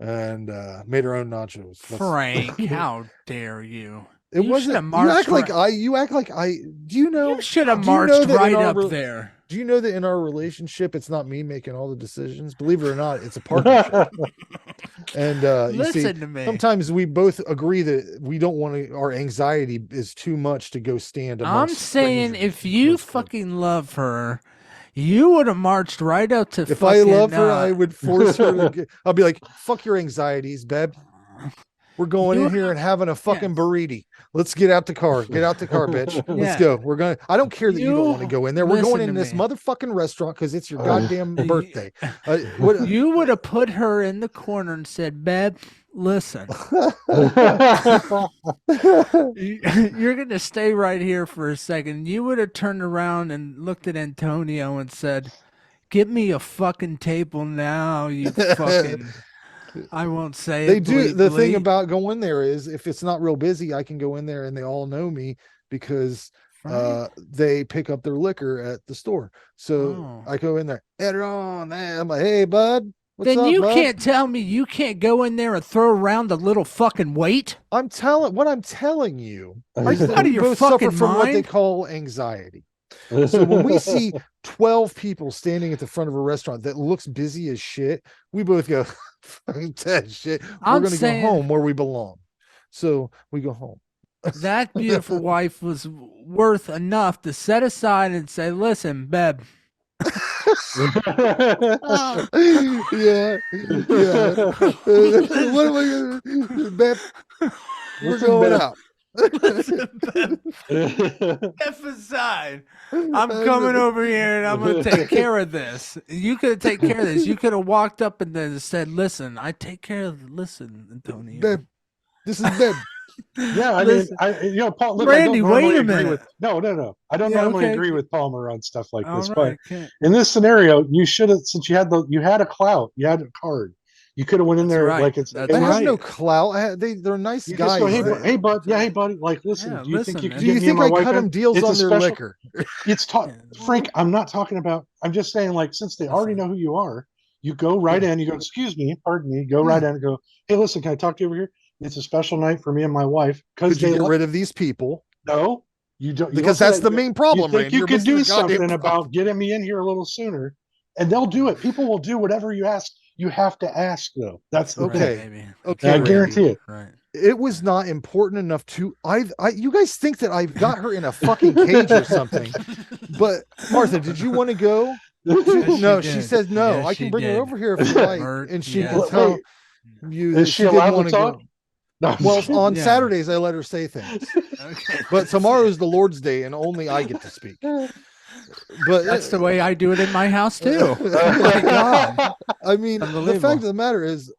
and made our own nachos. Frank, how dare you? It You wasn't. shoulda You marched act like right- you act like I. Do you know? You should have do you know marched that in right our up re- there. Do you know that in our relationship, it's not me making all the decisions? Believe it or not, it's a partnership. And you see, Listen to me. sometimes we both agree that we don't want to. Our anxiety is too much to go stand. I'm amongst saying strangers. if you That's good. fucking love her, you would have marched right up to If fucking, I love her, I would force her to. I'll be like, "Fuck your anxieties, babe. We're going You in here and having a fucking burrito. Let's get out the car. Get out the car, bitch. Let's Yeah. go. We're going to, I don't care that you don't want to go in there. We're going listen in to this me. motherfucking restaurant because it's your goddamn You- birthday. What? You would have put her in the corner and said, "Babe, listen, you're going to stay right here for a second." You would have turned around and looked at Antonio and said, "Get me a fucking table now, you fucking." I won't say They it. do. bleep, The thing bleep. about going there is if it's not real busy, I can go in there and they all know me because Right? they pick up their liquor at the store. So Oh. I go in there, Aaron, I'm like, hey bud, what's Then up, you bud? can't tell me you can't go in there and throw around a little fucking weight. I'm telling you, Are you out of we your both suffer fucking from what they mind? call anxiety. So when we see 12 people standing at the front of a restaurant that looks busy as shit, we both go, fucking that shit. We're I'm gonna go saying- home where we belong. So we go home. That beautiful wife was worth enough to set aside and say, "Listen, babe, Yeah. What am I gonna, babe? We're Listen, going babe. out. listen, babe, F aside. I'm coming over here and I'm gonna take care of this." You could have taken care of this. You could have walked up and then said, "Listen, I take care of. Listen, Antonio." Babe, this is babe. Yeah, I Listen. mean, Paul. Look, Randy, I don't normally wait a agree minute. with. No. I don't Yeah, normally okay. agree with Palmer on stuff like All this, right, but okay. in this scenario, you should have, since you had a clout, you had a card. You could have went in That's there right. like it's. That's I hey, have right. no clout. They're nice You guys. just go, hey, right? hey, bud, yeah, hey, buddy. Like, listen, Yeah, do you think you listen, can Do get you me and think my I wife cut in? them deals It's a on their special- liquor? It's taught, Yeah. Frank. I'm not talking about. I'm just saying, like, since they already Listen. know who you are, you go right in. You go, excuse me, pardon me. Go right in and go, hey, listen, can I talk to you over here? It's a special night for me and my wife because Could you they get love. rid of these people? No, you don't. You Because don't say that's that. the You go, main you problem, think Randy. you You're could missing do the goddamn something problem. about getting me in here a little sooner, and they'll do it. People will do whatever you ask. You have to ask, though. That's the Okay. thing. Baby. Okay, I Randy. guarantee it. Right. It was not important enough to you guys think that I've got her in a fucking cage or something. But Martha, did you want to go? Yes, No, she she did. says no. Yes, I she can bring her did. over here if you like. Mert, And she yes. can tell Wait, you is that she she didn't allowed want to to talk? go. No, I'm Well, just kidding. on Yeah. Saturdays I let her say things. Okay. But tomorrow is the Lord's Day and only I get to speak. But That's the way I do it in my house too. Oh my God. I mean, the Unbelievable. fact of the matter is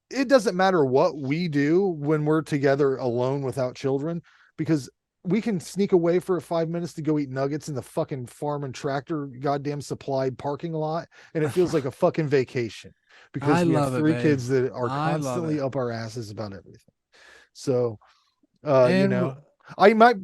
it doesn't matter what we do when we're together alone without children, because we can sneak away for 5 minutes to go eat nuggets in the fucking farm and tractor goddamn supplied parking lot, and it feels like a fucking vacation because I we have love it, 3 babe. kids that are I love constantly it. up our asses about everything. So you And know, I might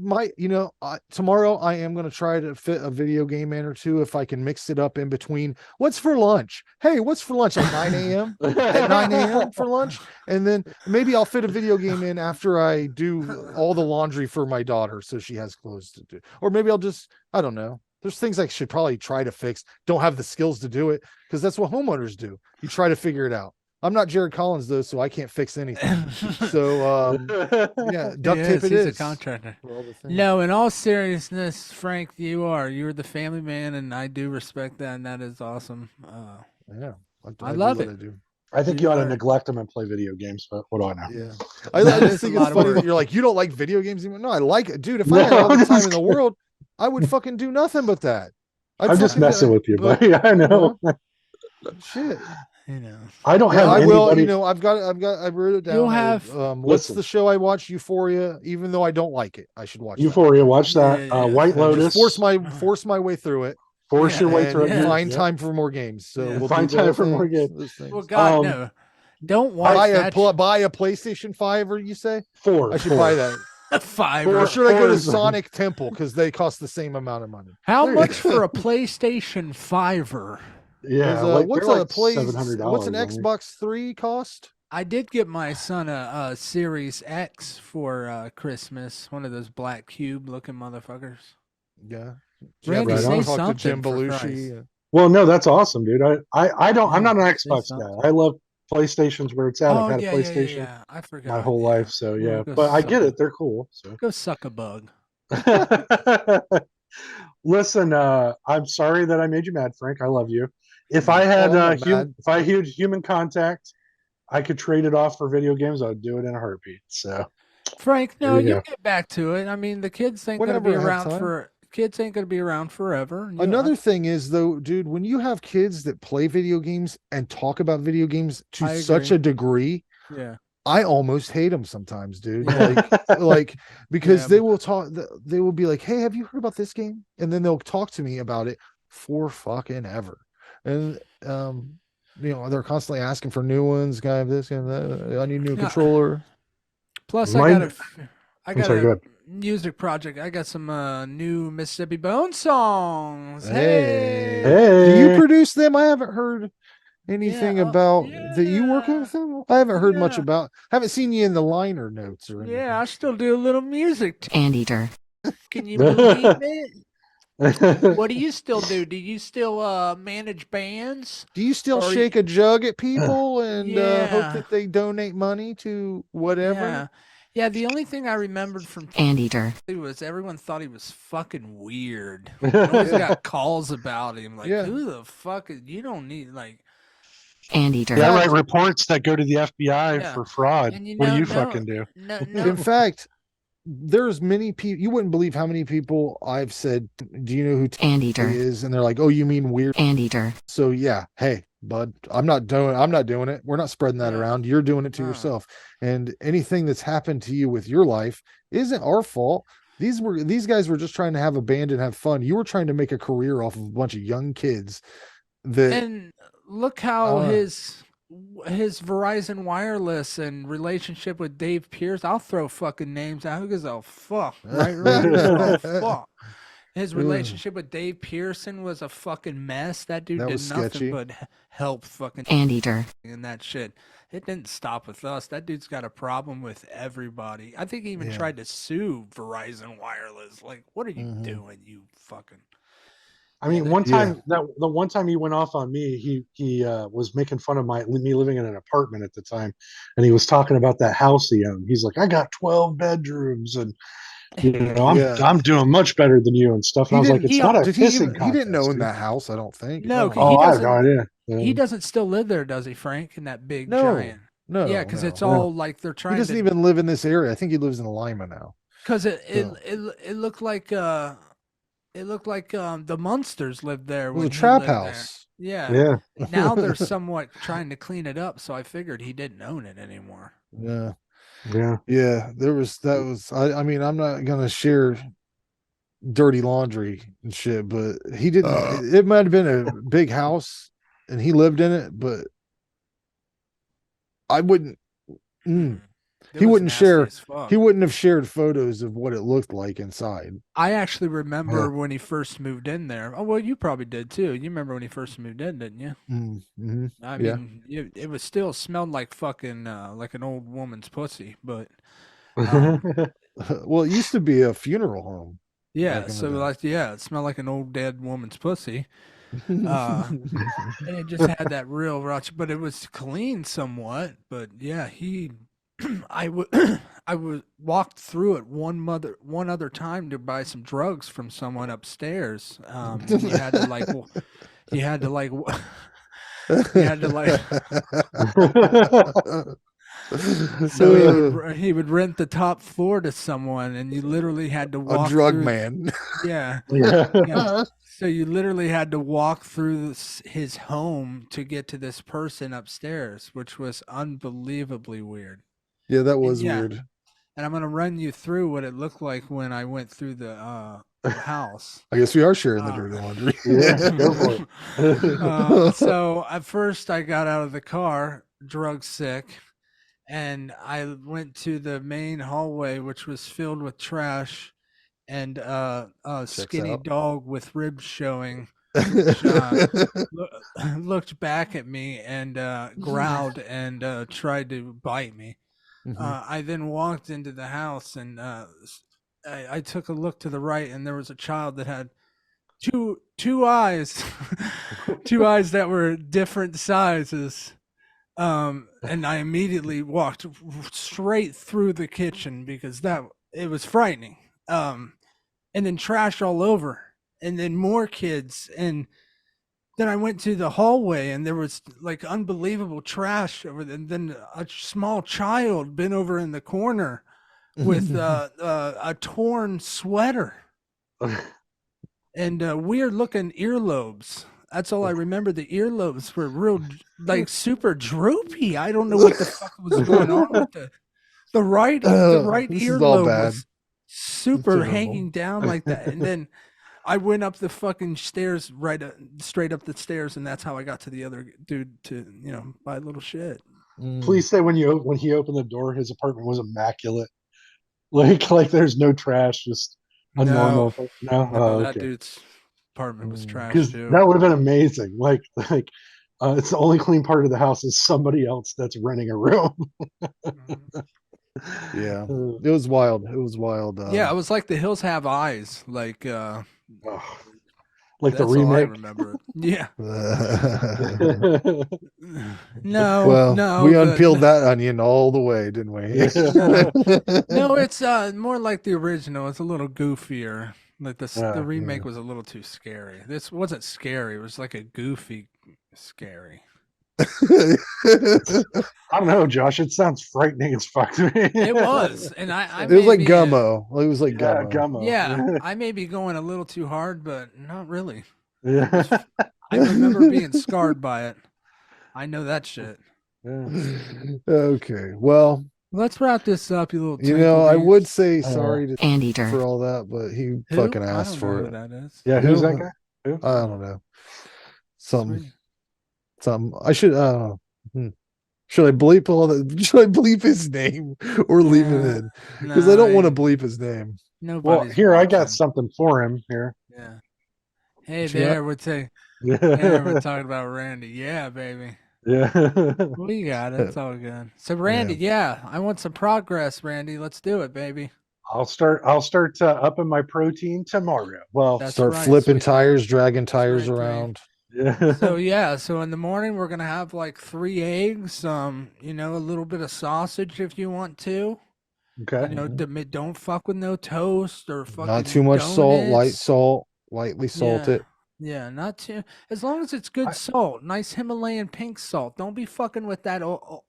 tomorrow I am going to try to fit a video game in or two if I can mix it up in between. What's for lunch? Hey, what's for lunch at 9 a.m? At 9 a.m. for lunch? And then maybe I'll fit a video game in after I do all the laundry for my daughter so she has clothes to do. Or maybe I'll just, I don't know. There's things I should probably try to fix. Don't have the skills to do it because that's what homeowners do. You try to figure it out. I'm not Jared Collins though, so I can't fix anything. So yeah, duct tape Yes, it he's is. a contractor. for all the things. No, in all seriousness, Frank, you're the family man, and I do respect that, and that is awesome. Yeah, I do love what it. I do. I think you ought to are. next them and play video games, but what do I know? Yeah, That I is just a think lot it's of funny work. that you're like, you don't like video games anymore. No, I like it, dude. If No, I had all the I'm time just in the kidding. world, I would fucking do nothing but that. I'm just messing with you, but, buddy. I know. Shit. You know, I don't Yeah, have I anybody. will. You know, I wrote it down. You'll have- What's Listen. the show I watch? Euphoria. Even though I don't like it, I should watch that. Euphoria, watch that. Yeah, White And just Lotus. force my way through it. Force your way And through it. find Yep. time for more games. So Yeah. we'll Find do time those for more things, games. those things. well, God, no, don't watch that. Buy a PlayStation 5, or you say? Four. I should buy that. Five. Four. Or should I go to is- Sonic Temple because they cost the same amount of money? How There you much for a PlayStation 5er? Yeah. What's they're a play? $700? What's an I mean. Xbox 3 cost? I did get my son a Series X for Christmas. One of those black cube looking motherfuckers. Yeah. Randy, right say on. Talk to Jim something, for Christ. Belushi. Well, no, that's awesome, dude. I don't. I'm Yeah, not an say Xbox something. guy. I love PlayStations where it's at. I've had a yeah, PlayStation yeah. I forgot. my whole yeah. life, so Well, yeah. go But I suck get a- it. They're cool. So. Go suck a bug. Listen, I'm sorry that I made you mad, Frank. I love you. If I Oh, had I'm not mad. if I had human contact, I could trade it off for video games, I would do it in a heartbeat. So Frank, no, There you you go. get back to it. I mean, the kids ain't gonna Whenever be I have around time. for kids ain't gonna be around forever. Another thing is though, dude, when you have kids that play video games and talk about video games to I such agree. a degree, Yeah. I almost hate them sometimes, dude. Yeah. Like because Yeah, they will talk, they will be like, "Hey, have you heard about this game?" And then they'll talk to me about it for fucking ever. And they're constantly asking for new ones. Guy of this and that. I need a new Yeah. controller. Plus, Mine- I I'm got sorry, go a ahead. music project. I got some new Mississippi Bone songs. Hey. Hey. Do you Hey, produce them? I haven't heard anything Yeah, about that you working yeah, with them. I haven't heard much yeah. about. Haven't seen you in the liner notes or anything. Yeah, I still do a little music. Anteater. Can you believe it? What do you still do? Do you still manage bands? Do you still Or shake a jug at people and hope Yeah. that they donate money to whatever? Yeah. Yeah, the only thing I remembered from Anteater. was everyone thought he was fucking weird. I always got calls about him. Like, Yeah. who the fuck is, you don't need, like, Anteater. I write reports that go to the FBI Yeah. for fraud. and What do you no, fucking do? No, In fact, there's many people. You wouldn't believe how many people I've said, "Do you know who T Anteater. is?" And they're like, "Oh, you mean weird?" Anteater. So yeah, hey, bud, I'm not doing it. We're not spreading that Yeah. around. You're doing it to Uh. yourself. And anything that's happened to you with your life isn't our fault. These guys were just trying to have a band and have fun. You were trying to make a career off of a bunch of young kids that And look how Uh. his Verizon Wireless and relationship with Dave Pierce. I'll throw fucking names out. Who gives a fuck? Right? Oh, fuck. His relationship with Dave Pearson was a fucking mess. That dude That did was nothing sketchy. but help fucking Anteater. and that shit. It didn't stop with us. That dude's got a problem with everybody. I think he even Yeah. tried to sue Verizon Wireless. Like, what are you Mhm. doing, you fucking? I mean, Yeah. one time the one time he went off on me, he was making fun of me living in an apartment at the time, and he was talking about that house he owned. He's like, I got 12 bedrooms, and I'm Yeah. I'm doing much better than you and stuff. And I was like, didn't- it's not a did he pissing he didn't contest, own dude. that house, I don't think. No, no. he Oh, I have no doesn't. idea. He doesn't still live there, does he, Frank? In that big No, giant. No, Yeah, because no. it's all like they're He trying doesn't to. even live in this area. I think he lives in Lima now. Because it So. looked like the Munsters lived there. It was when a he trap lived there. house. Yeah. Yeah. Now they're somewhat trying to clean it up, so I figured he didn't own it anymore. Yeah. Yeah. Yeah. I mean, I'm not gonna share dirty laundry and shit, but he didn't it might have been a big house and he lived in it, but I wouldn't It He was wouldn't nasty share as fuck. he wouldn't have shared photos of what it looked like inside. I actually remember when he first moved in there. Oh well, you probably did too. You remember when he first moved in, didn't you? Mm-hmm. I Yeah. mean, it was still smelled like fucking like an old woman's pussy, but Well, it used to be a funeral home. yeah. Back in the So day. like, yeah, it smelled like an old dead woman's pussy. And it just had that real rush, but it was clean somewhat. But yeah, I would, I would walked through it one other time to buy some drugs from someone upstairs. And you had to like, you had to like, you had to like. So he would rent the top floor to someone, and you literally had to walk a drug through, man. Yeah. Yeah. Yeah. So you literally had to walk through his home to get to this person upstairs, which was unbelievably weird. Yeah, that was yeah. weird. And I'm gonna run you through what it looked like when I went through the house. I guess we are sharing the dirty laundry. Yeah, go for it. So at first I got out of the car, drug sick, and I went to the main hallway, which was filled with trash and a skinny out. dog with ribs showing. Looked back at me and growled and tried to bite me. I then walked into the house and I took a look to the right, and there was a child that had two eyes, two eyes that were different sizes. And I immediately walked straight through the kitchen because it was frightening. And then trash all over, and then more kids, and Then I went to the hallway and there was like unbelievable trash over there. And then a small child been over in the corner with a torn sweater and weird looking earlobes. That's all I remember. The earlobes were real, like super droopy. I don't know what the fuck was going on with the right This is all earlobe bad. was super terrible. hanging down like that. And then I went up the fucking stairs, straight up the stairs, and that's how I got to the other dude to buy a little shit. Please say when he opened the door, his apartment was immaculate. Like there's no trash, just a normal. No, No, that okay. dude's apartment was trash Because too. that would have been amazing. It's the only clean part of the house is somebody else that's renting a room. Yeah, it was wild. It was wild. Yeah, it was like The Hills Have Eyes. Like Like the that's all I remake. remember. Yeah. well, No. we unpeeled that onion all the way, didn't we? No, it's more like the original. It's a little goofier. Like the Yeah, remake was a little too scary. This wasn't scary. It was like a goofy scary. I don't know, Josh. It sounds frightening as fuck to me. It was, and I It was may like be- gummo. It was like Yeah, gummo. gummo. Yeah, I may be going a little too hard, but not really. Yeah. I remember being scarred by it. I know that shit. Okay, well, Let's wrap this up, you little. you know, I would tinklebeans. say sorry to Anteater. for all that, but he Who? fucking I asked don't for know it. who that is. Yeah, who's Who? that guy? Who? I don't know. Some. Sweet. I should. Should I bleep all that? Should I bleep his name or leave it in? Because I don't want to bleep his name. Well, Nobody's here I got watching. something for him here. Yeah. Hey What you got? there, we're talking about Randy. Yeah, baby. Yeah. We got it. It's all good. So Randy, yeah, I want some progress, Randy. Let's do it, baby. I'll start upping my protein tomorrow. Well, That's Start right, flipping sweet tires, dragging tires right, Dre. around. yeah. So in the morning we're gonna have like 3 eggs, a little bit of sausage if you want to. Okay. Don't fuck with no toast or fucking Not too much salt, light donuts. salt, lightly salt it. Yeah, not too. As long as it's good salt, nice Himalayan pink salt. Don't be fucking with that iodized.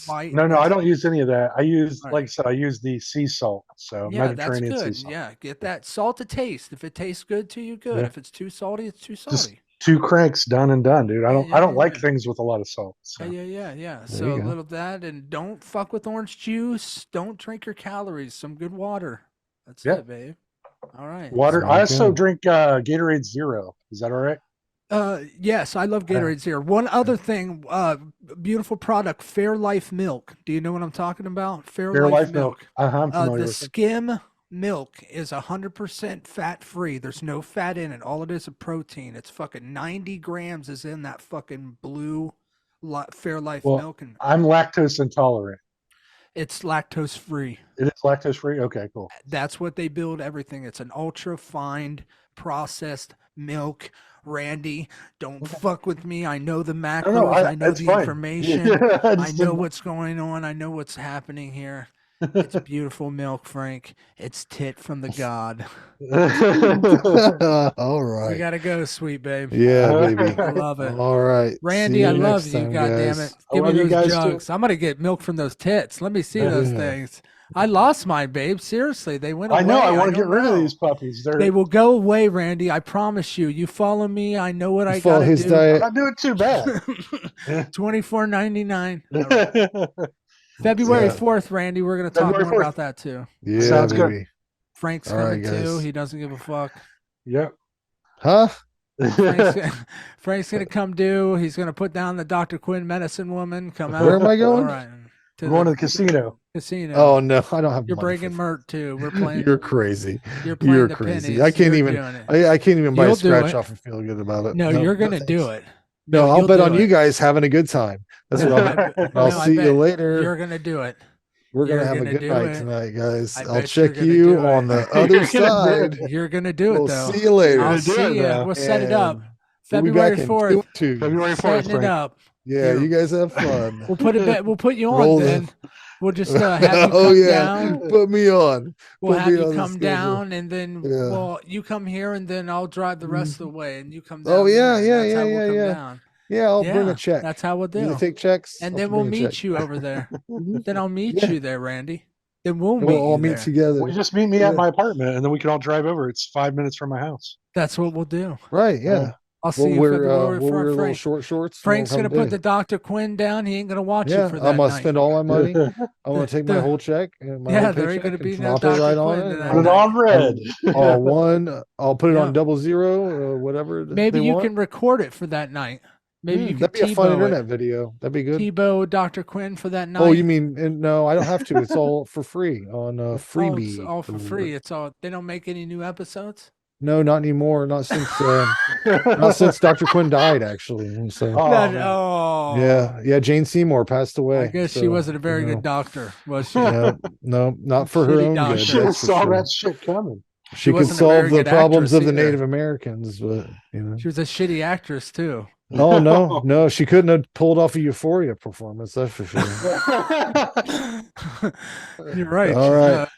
Iodized. No, I don't use any of that. I use, Right. like I said, I use the sea salt. So Yeah, that's Mediterranean sea good. salt. Yeah, get that salt to taste. If it tastes good to you, good. Yeah. If it's too salty, it's too Just salty. 2 cranks done and done, dude. I don't like yeah. things with a lot of salt. So. Yeah. There So you a go. little of that, and don't fuck with orange juice. Don't drink your calories. Some good water. That's Yeah. it, babe. All right. Water. Sounds I also good. drink Gatorade Zero. Is that all right? Yes, I love Gatorade Zero. One other thing, beautiful product, Fairlife milk. Do you know what I'm talking about? Fairlife milk. I'm familiar The with it. skim milk is 100% fat free. There's no fat in it. All it is protein. It's fucking 90 grams is in that fucking blue Fairlife Well, milk, and I'm lactose intolerant. it's lactose free. It is lactose free. Okay, cool. That's what they build everything. It's an ultra fine processed milk. Randy, don't fuck with me. I know the macros. I know it's the fine. information. Yeah, I I just know didn't- what's going on. I know what's happening here. It's beautiful milk, Frank. It's tit from the god. All We right. gotta go, sweet babe. Yeah, baby. I love it. All right. Randy, See I you love next you, time, God damn guys. it. I Give me love you those guys, too. jugs. I'm gonna get milk from those tits. Let me see those Yeah. things. I lost mine, babe. Seriously, they went away. I know. I want to get don't rid of know. these puppies. They will go away, Randy. I promise you. You follow me. I know what I Follow gotta his do. diet. I'm not doing too bad. $24.99. February Yeah. 4th, Randy. We're gonna talk February more 4th. about that too. Yeah, Sounds good. baby. Frank's All right, coming too. guys. He doesn't give a fuck. Yep. Huh? Frank's gonna come do. He's gonna put down the Dr. Quinn medicine woman. Come out. Where am I going? All right. We're going to the casino. casino. Oh no, I don't have. You're money breaking for- Mert too. We're playing. You're crazy. You're playing You're the crazy. pennies. I can't You're even. doing it. I can't even buy You'll a do scratch it. off and feel good about it. No, you're gonna thanks. do it. No, I'll you'll bet do on it. you guys having a good time. That's what I'll. I'll No, I see you bet later. You're gonna do it. We're gonna you're have a gonna good do night it. tonight, guys. I I'll bet you're check gonna you do on it. the other side. You're gonna do it We'll though. see you later. I'll do it see you. now. We'll set it up. And we'll be back February in 4th. 2 2. February 4th, Setting it Frank. up. Yeah, Here. you guys have fun. We'll put it. We'll put you on Roll the- then. We'll just have you come Oh yeah, down. put me on. We'll Put have me you on the come schedule. down, and then Yeah. well, you come here, and then I'll drive the rest of the way, and you come down. Oh yeah, there, and yeah, that's yeah, how we'll yeah, come yeah. down. Yeah, I'll bring Yeah, a check. That's how we'll You do. take checks, And I'll then we'll bring a meet check. you over there. Mhm. Then I'll meet Yeah. you there, Randy. Then we'll And meet we'll all you meet there. together. Well, just meet me Yeah. at my apartment, and then we can all drive over. It's 5 minutes from my house. That's what we'll do. Right, yeah. I'll see We'll you wear February we'll wear little Frank. short shorts. and Frank's we'll gonna have a put day. the Dr. Quinn down. He ain't gonna watch you Yeah, for I'm that gonna night. spend all my money. I'm gonna The- take my the- whole check and my Yeah, whole there ain't paycheck gonna be and no drop it right Dr. on Quinn it. that Put it night. on red. All one. I'll put it Yeah. on 00, whatever. Maybe they you want. can record it for that night. Maybe you That'd could be a fun Tebow internet it. video. That'd be good. Tebow Dr. Quinn for that night. Oh, you mean no? I don't have to. It's all for free on Oh, it's freebie. all for free. It's all. They don't make any new episodes. No, not anymore. Not since Dr. Quinn died, actually. And so Oh, That- man. oh. yeah, Jane Seymour passed away. I guess she so, wasn't a very you know. good doctor, was she? No, not for her Shitty own doctor. good. Should have That's for saw sure. that shit coming. She could wasn't a very solve the good problems actress of the either. Native Americans, but you know. She was a shitty actress too. Oh no, she couldn't have pulled off a Euphoria performance. That's for sure. You're right. All she's right. not.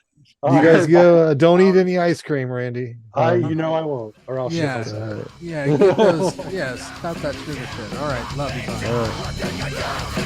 You guys go. Don't eat any ice cream, Randy. I won't, or I'll shit Yeah. myself. Yeah, get those. Yes, stop that sugar shit. All right, love you. Bye. All right.